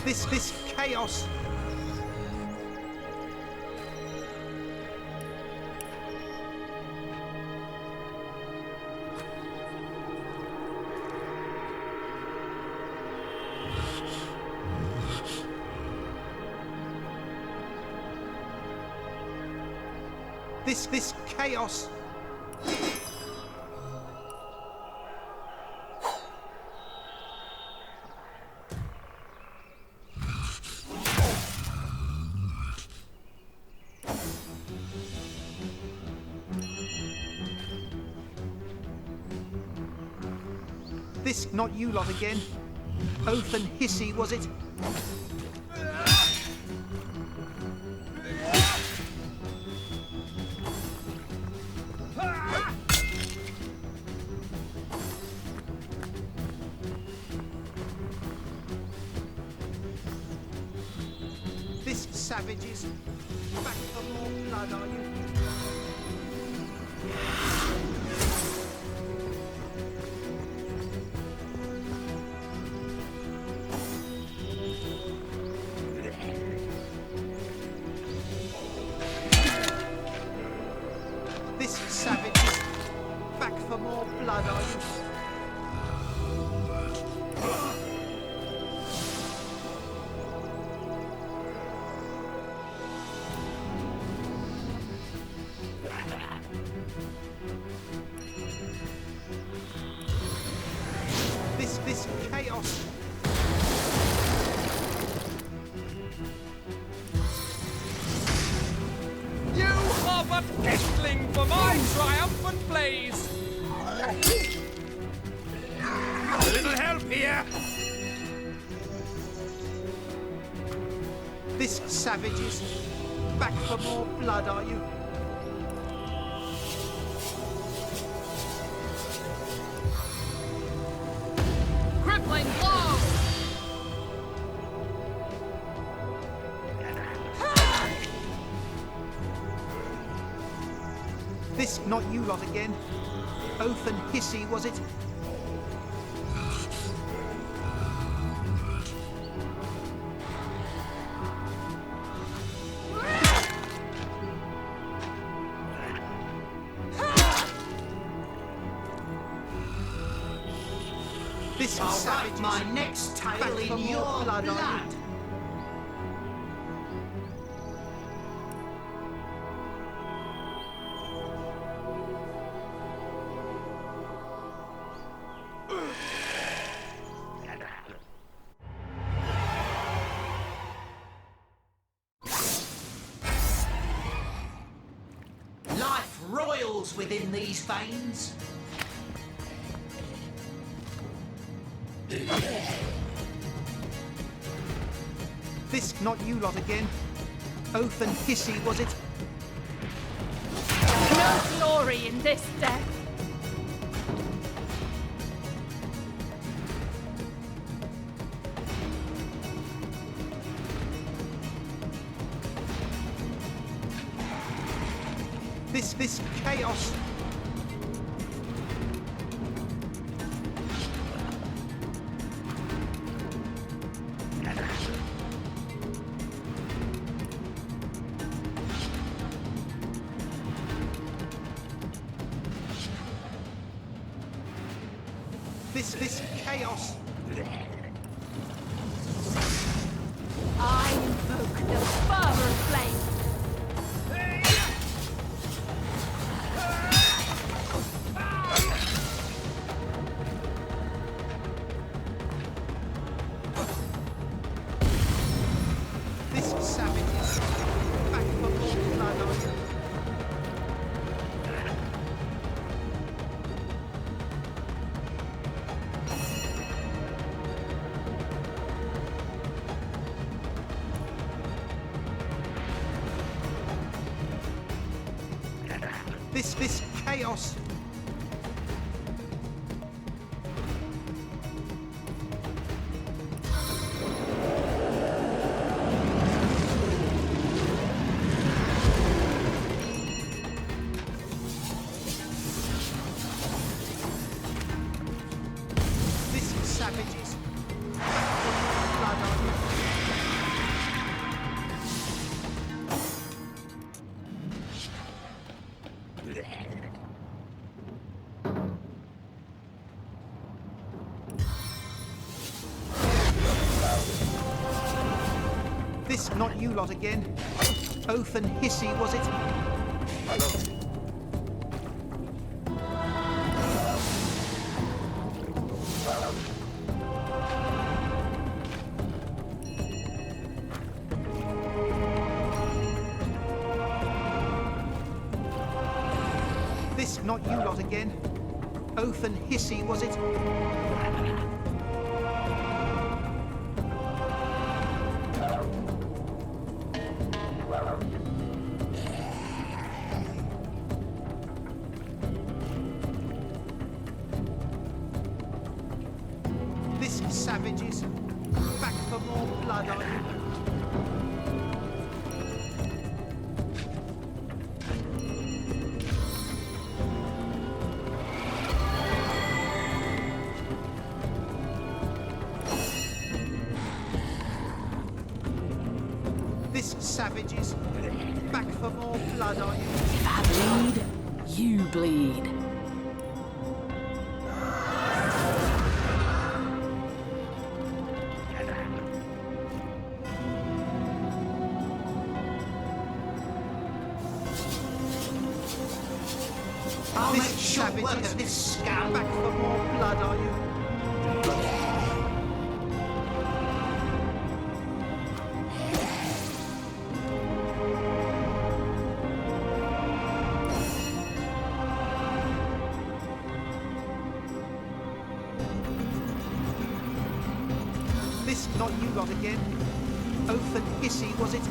This chaos. This chaos. This not you lot again. Oath and hissy, was it? This savages. Back for more blood, are you? This savages. Back for more blood, are you? This chaos. You are but kindling for my triumphant blaze! A little help here! This savages. Back for more blood, are you? Crippling blow! This not you lot again. Oath and hissy, was it? This I'll savage write my next tale in your blood. Life roils within these veins. This not you lot again. Oath and hissy, was it? No glory in this death. This chaos. This chaos. I invoke the fervor flame. This savages. Back for more blood on you. This chaos. This savages. Blood on you. This not you lot again. Oath and hissy, was it? This not you lot again. Oath and hissy, was it? This savages. Back for more blood on you. This savages. Back for more blood on you. If I bleed, you bleed. I'll make short work of this scowl. Back for more blood, are you? This not you lot again. Oath and hissy, was it?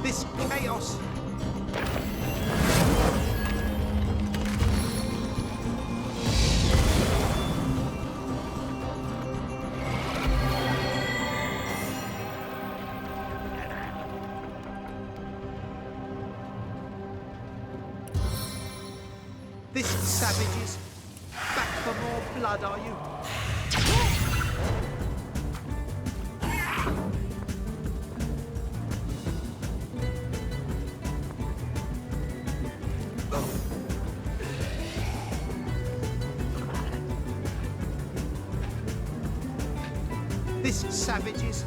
This chaos. This savages. Back for more blood, are you? This savages.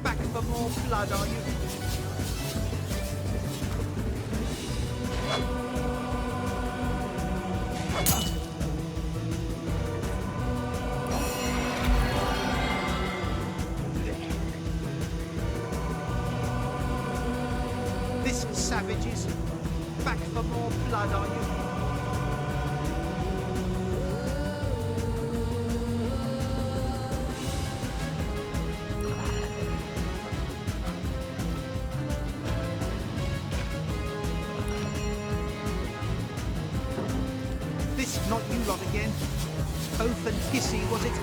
Back for more blood, are you? This savages. Back for more blood, are you? Yes, not you lot again. Oath and hissy, was it?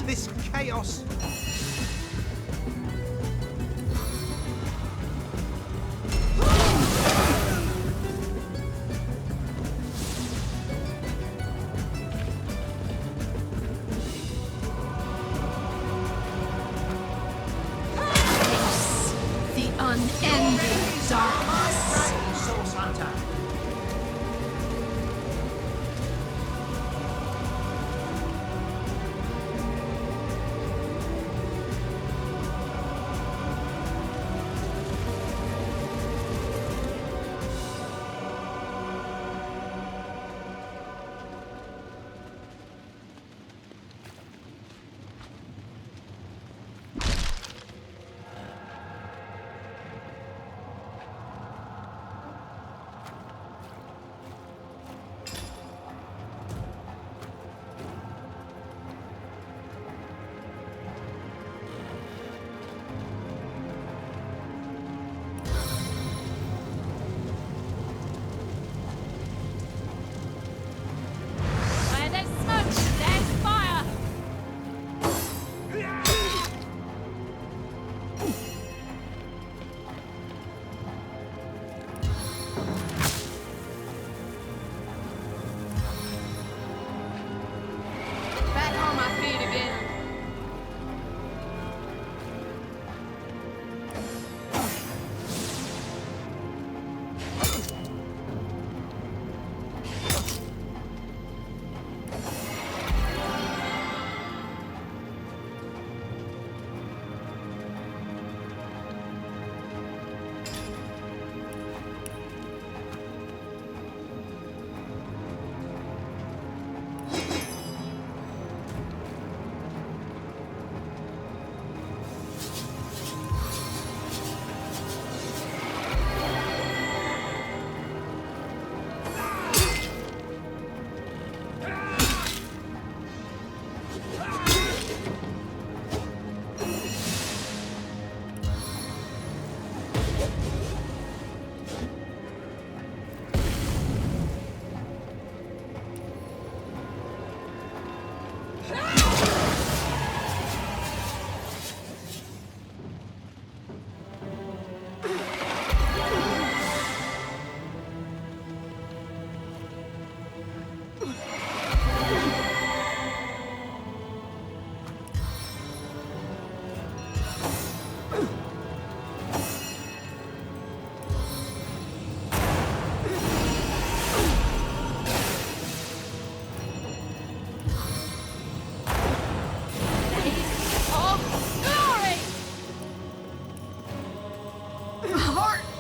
This chaos. The unending darkness. Source Hunter. Where there's smoke, there's fire! Back on my feet again.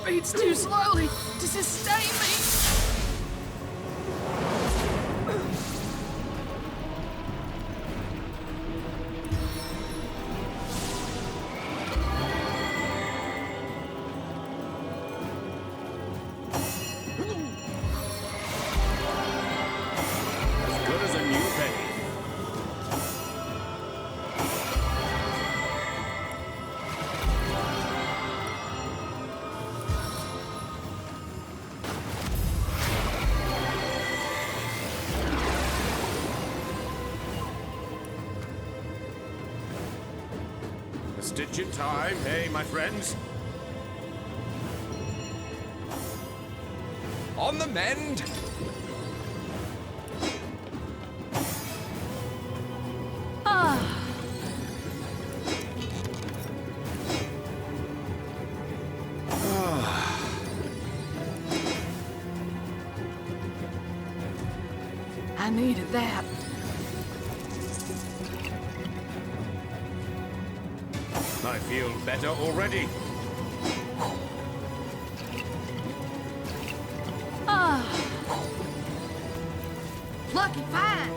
Beats too slowly to sustain me. As good as a new penny. A stitch in time, eh, my friends? On the mend! I needed that. I feel better already. Lucky find.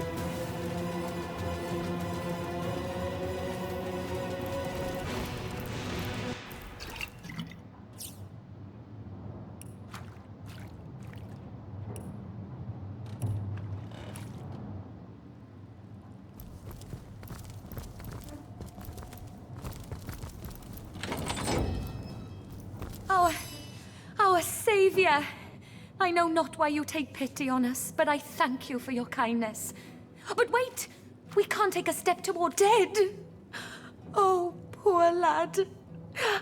Savior, I know not why you take pity on us, but I thank you for your kindness. But wait, we can't take a step toward dead. Oh, poor lad.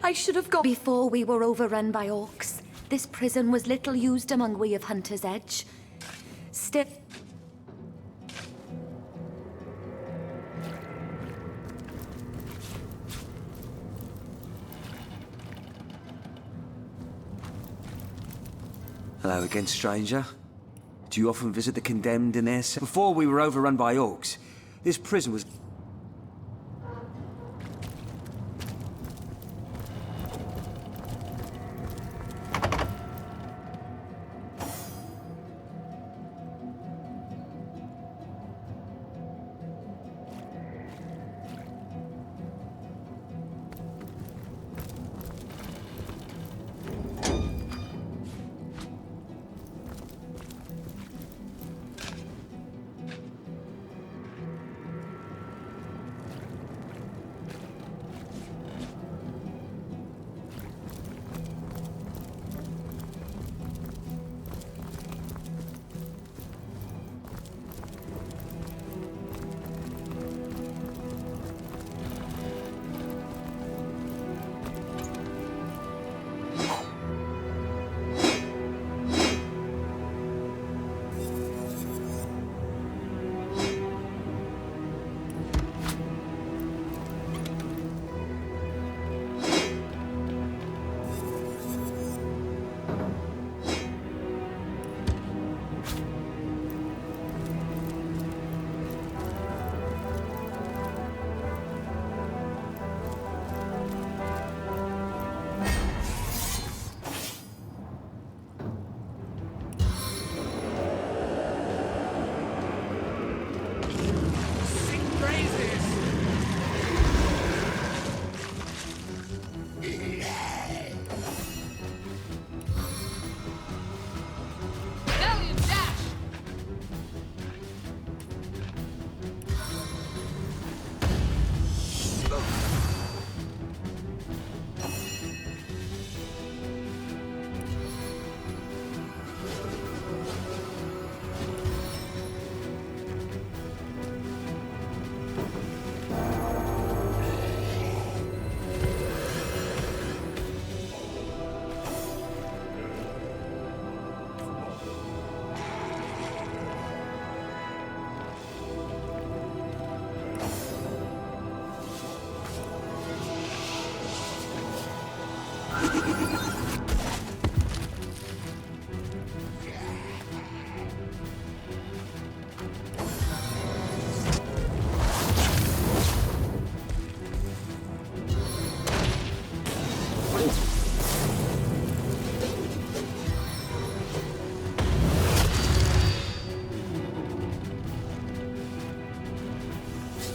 I should have gone before we were overrun by orcs. This prison was little used among we of Hunter's Edge. Still... Hello again, stranger. Do you often visit the condemned in their cell? Before we were overrun by orcs, this prison was...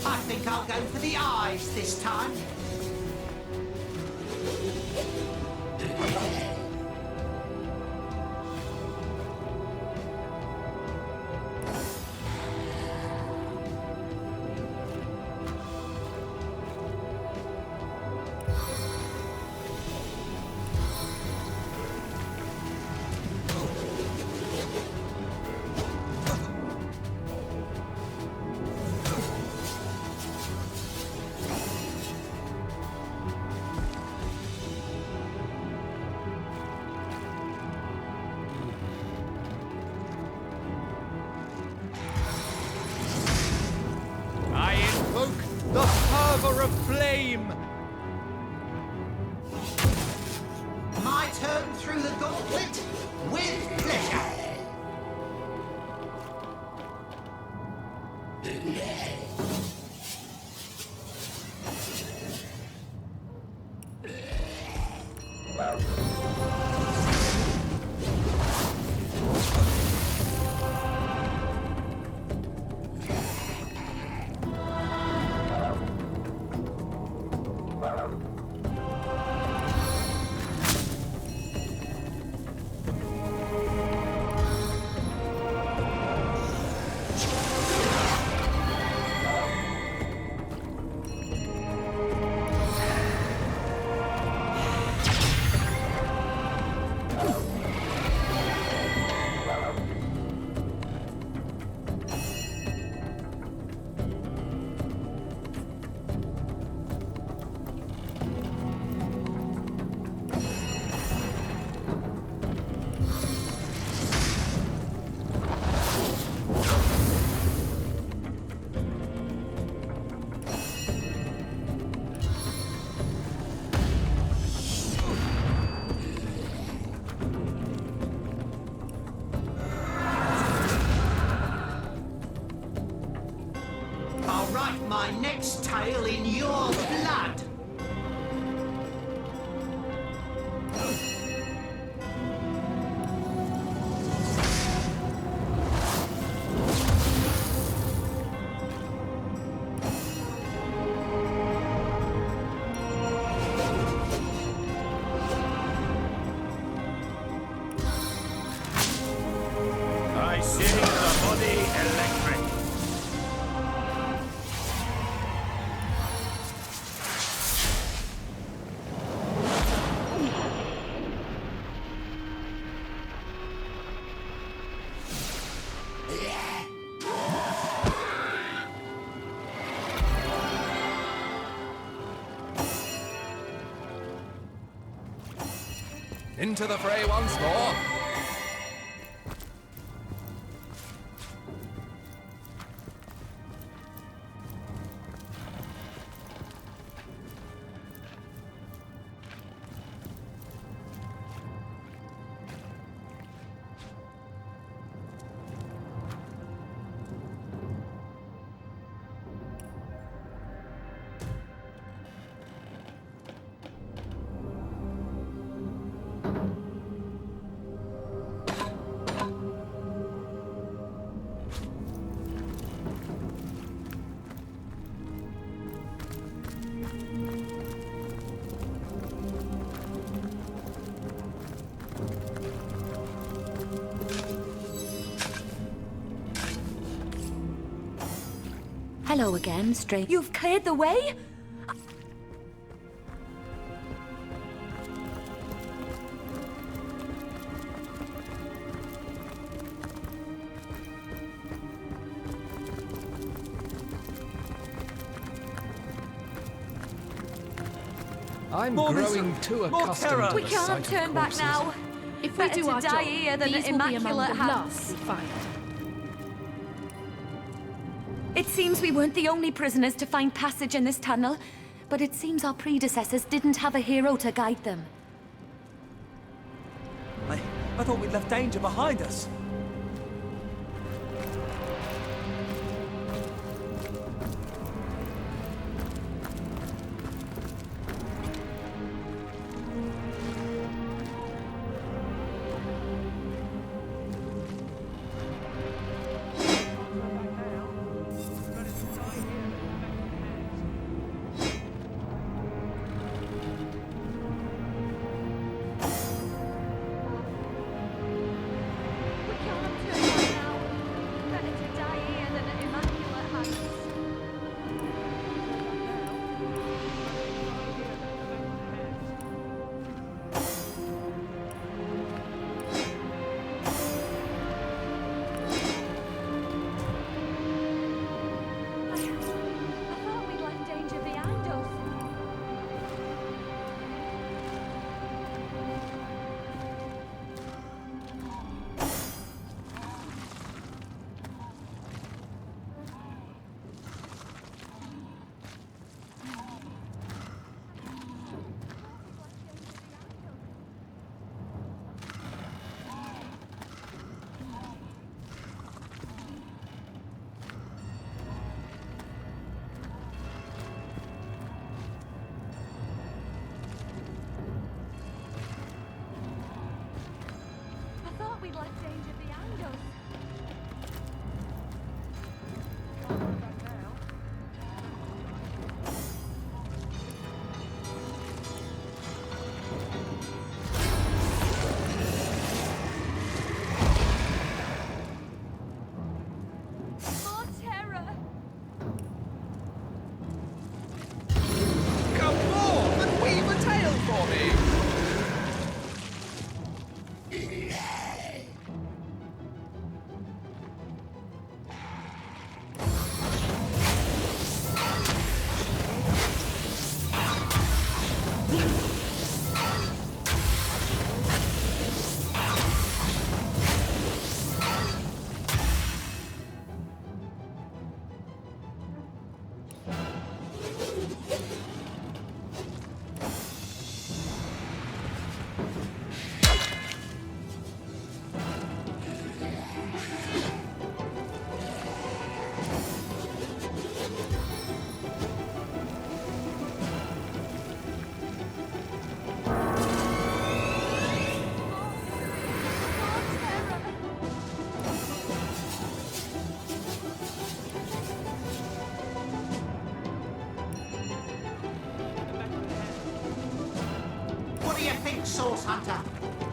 I think I'll go for the eyes this time. I invoke the fervor of flame! My turn through the gauntlet? With pleasure. my next tale in your blood! I see the body electric. Into the fray once more. Hello again, Stray. You've cleared the way? I'm More growing misery, too more accustomed terror. to We the can't sight turn of back corpses. now. If we Better do to our die job, here than these an will be among immaculate the house. last we find. It seems we weren't the only prisoners to find passage in this tunnel, but it seems our predecessors didn't have a hero to guide them. I thought we'd left danger behind us. resource hunter.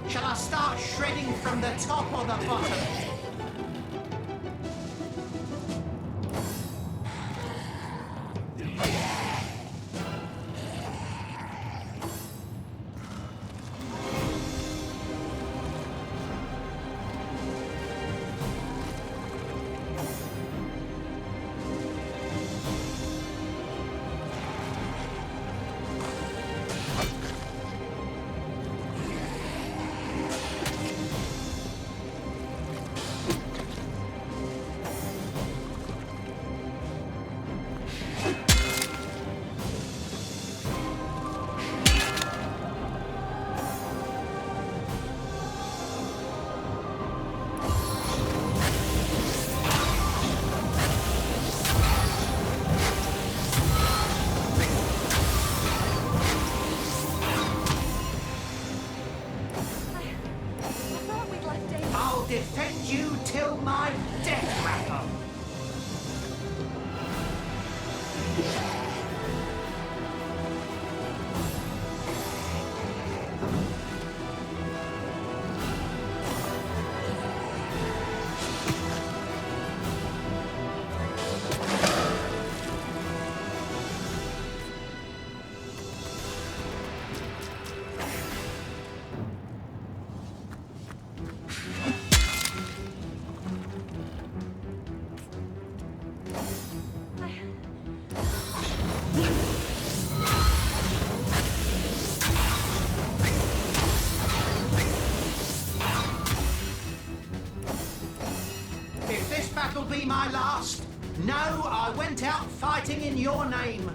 Shall I start shredding from the top or the bottom? I'll defend you till my death rattle. If this battle be my last, know I went out fighting in your name.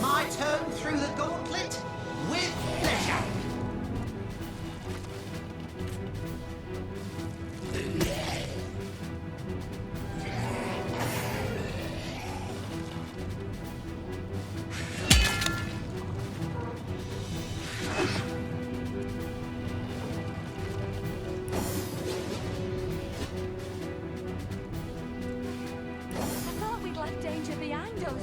My turn through the gauntlet with pleasure. I thought we'd left danger behind us.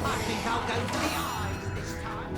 I think I'll go for the eyes this time.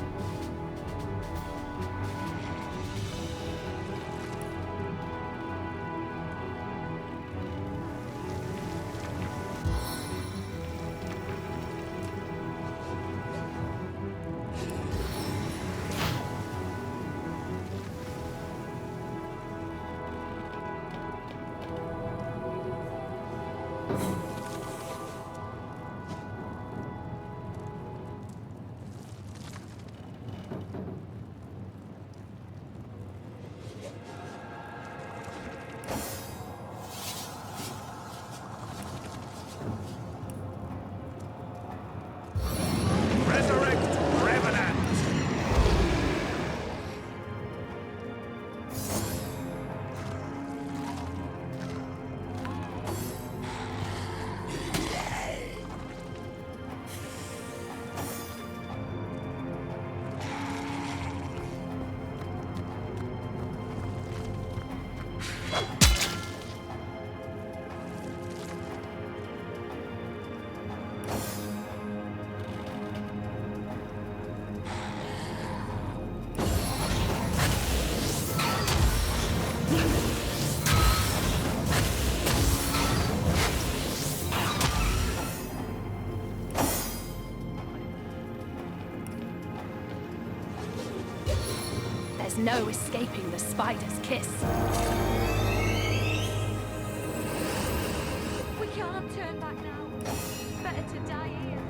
Resurrect Revenant! no escaping the spider's kiss. We can't turn back now. Better to die here.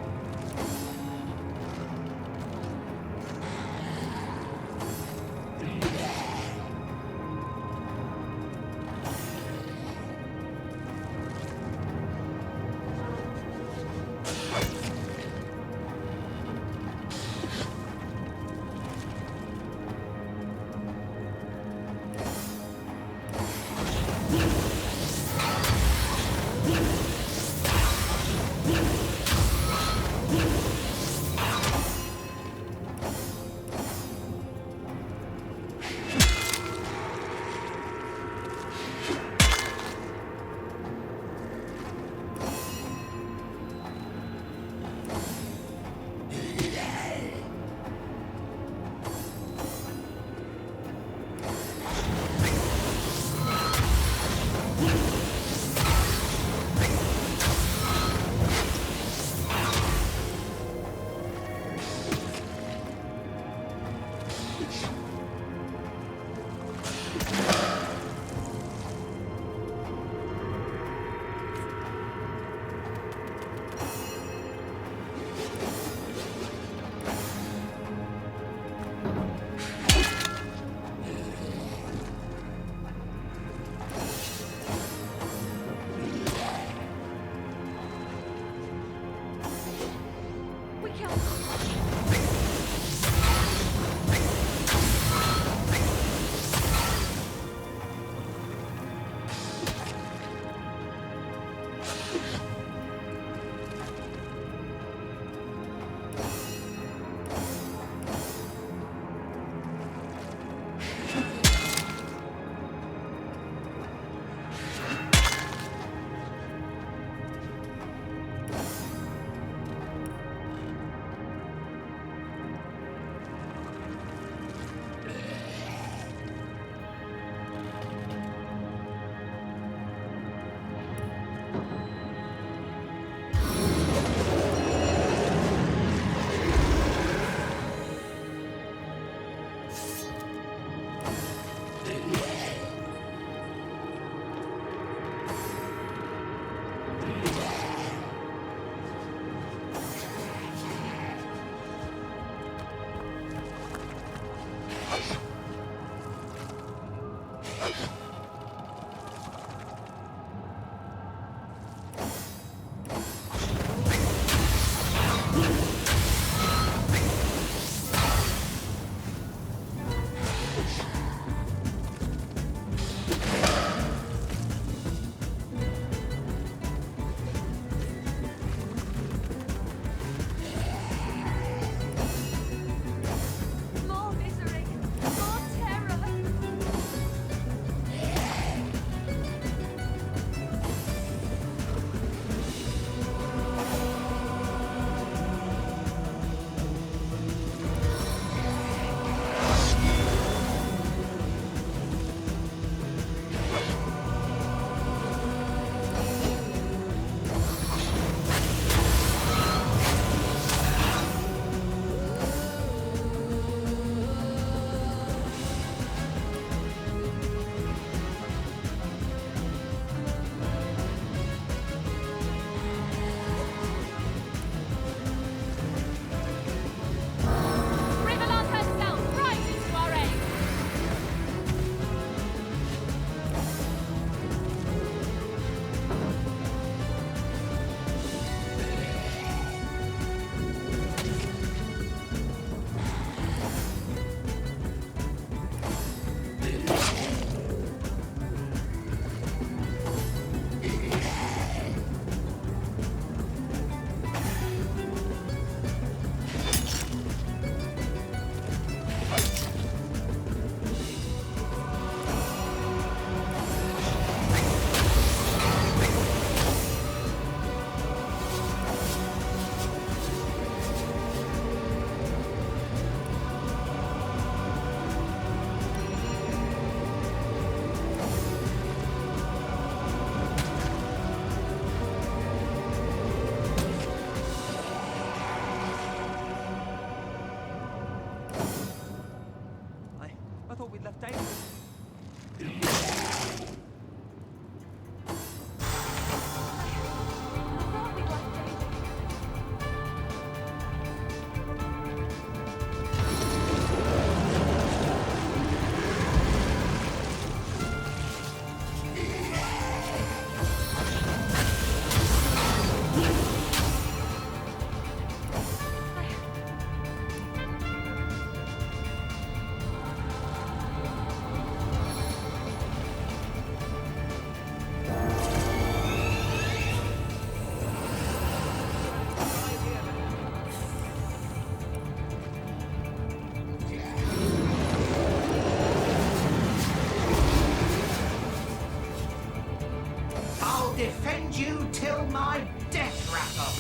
will defend you till my death rattle.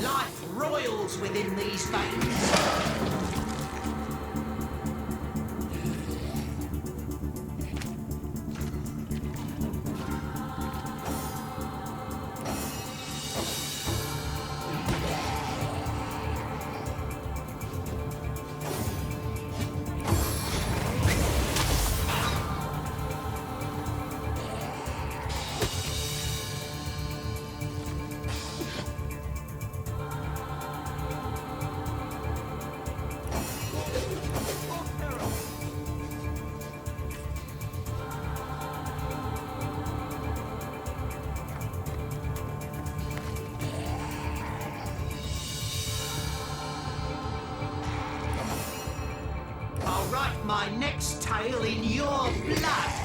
Life roils within these veins. I'll write my next tale in your blood.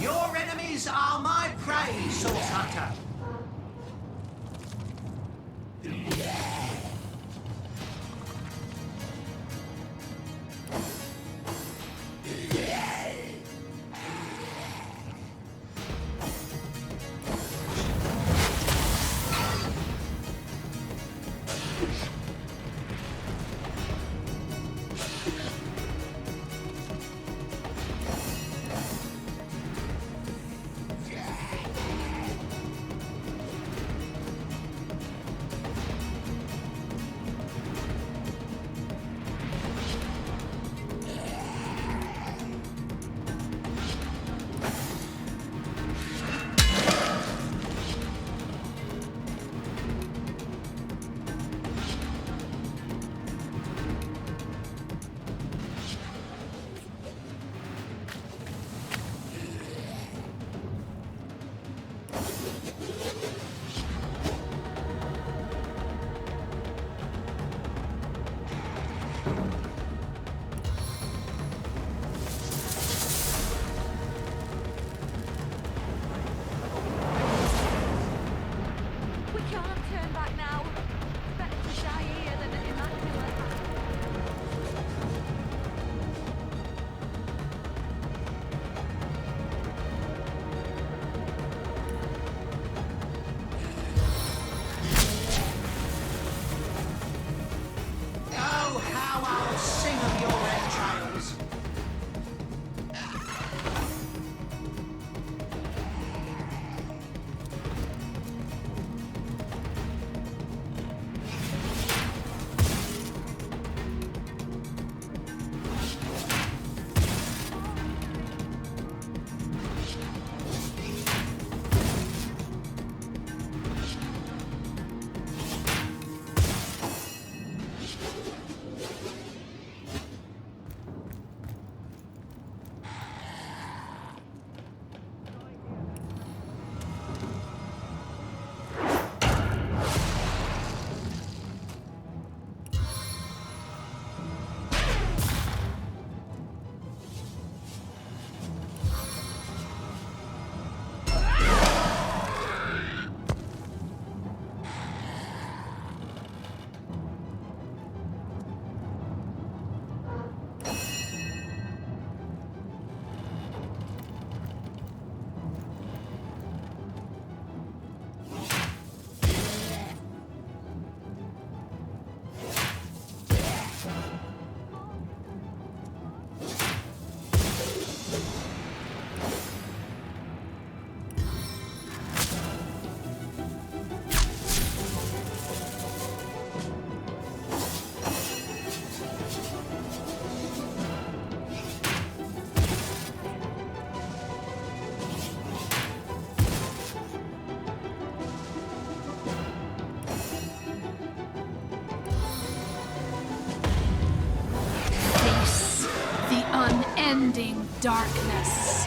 Your enemies are my prey, Source Hunter. We can't turn back now. Better to die here than at Immaculate. Oh, how I'll sing of your entrails. descending darkness.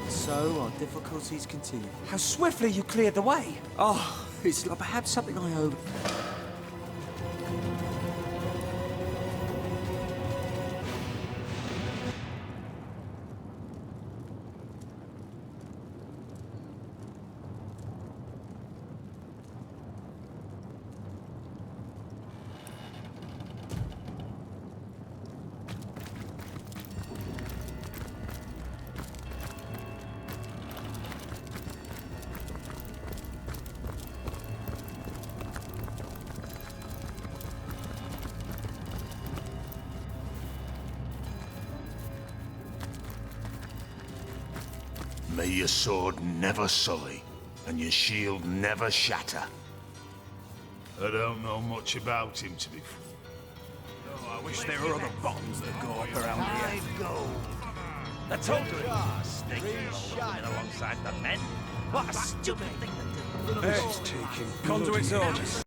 So our difficulties continue. How swiftly you cleared the way! Oh, it's like perhaps something I owe. May your sword never sully, and your shield never shatter. I don't know much about him, to be fair. Oh, I wish there were other bombs that go up around here. Go. The total sneaking alongside the men. What a stupid thing to do. Hey, conduit's orders.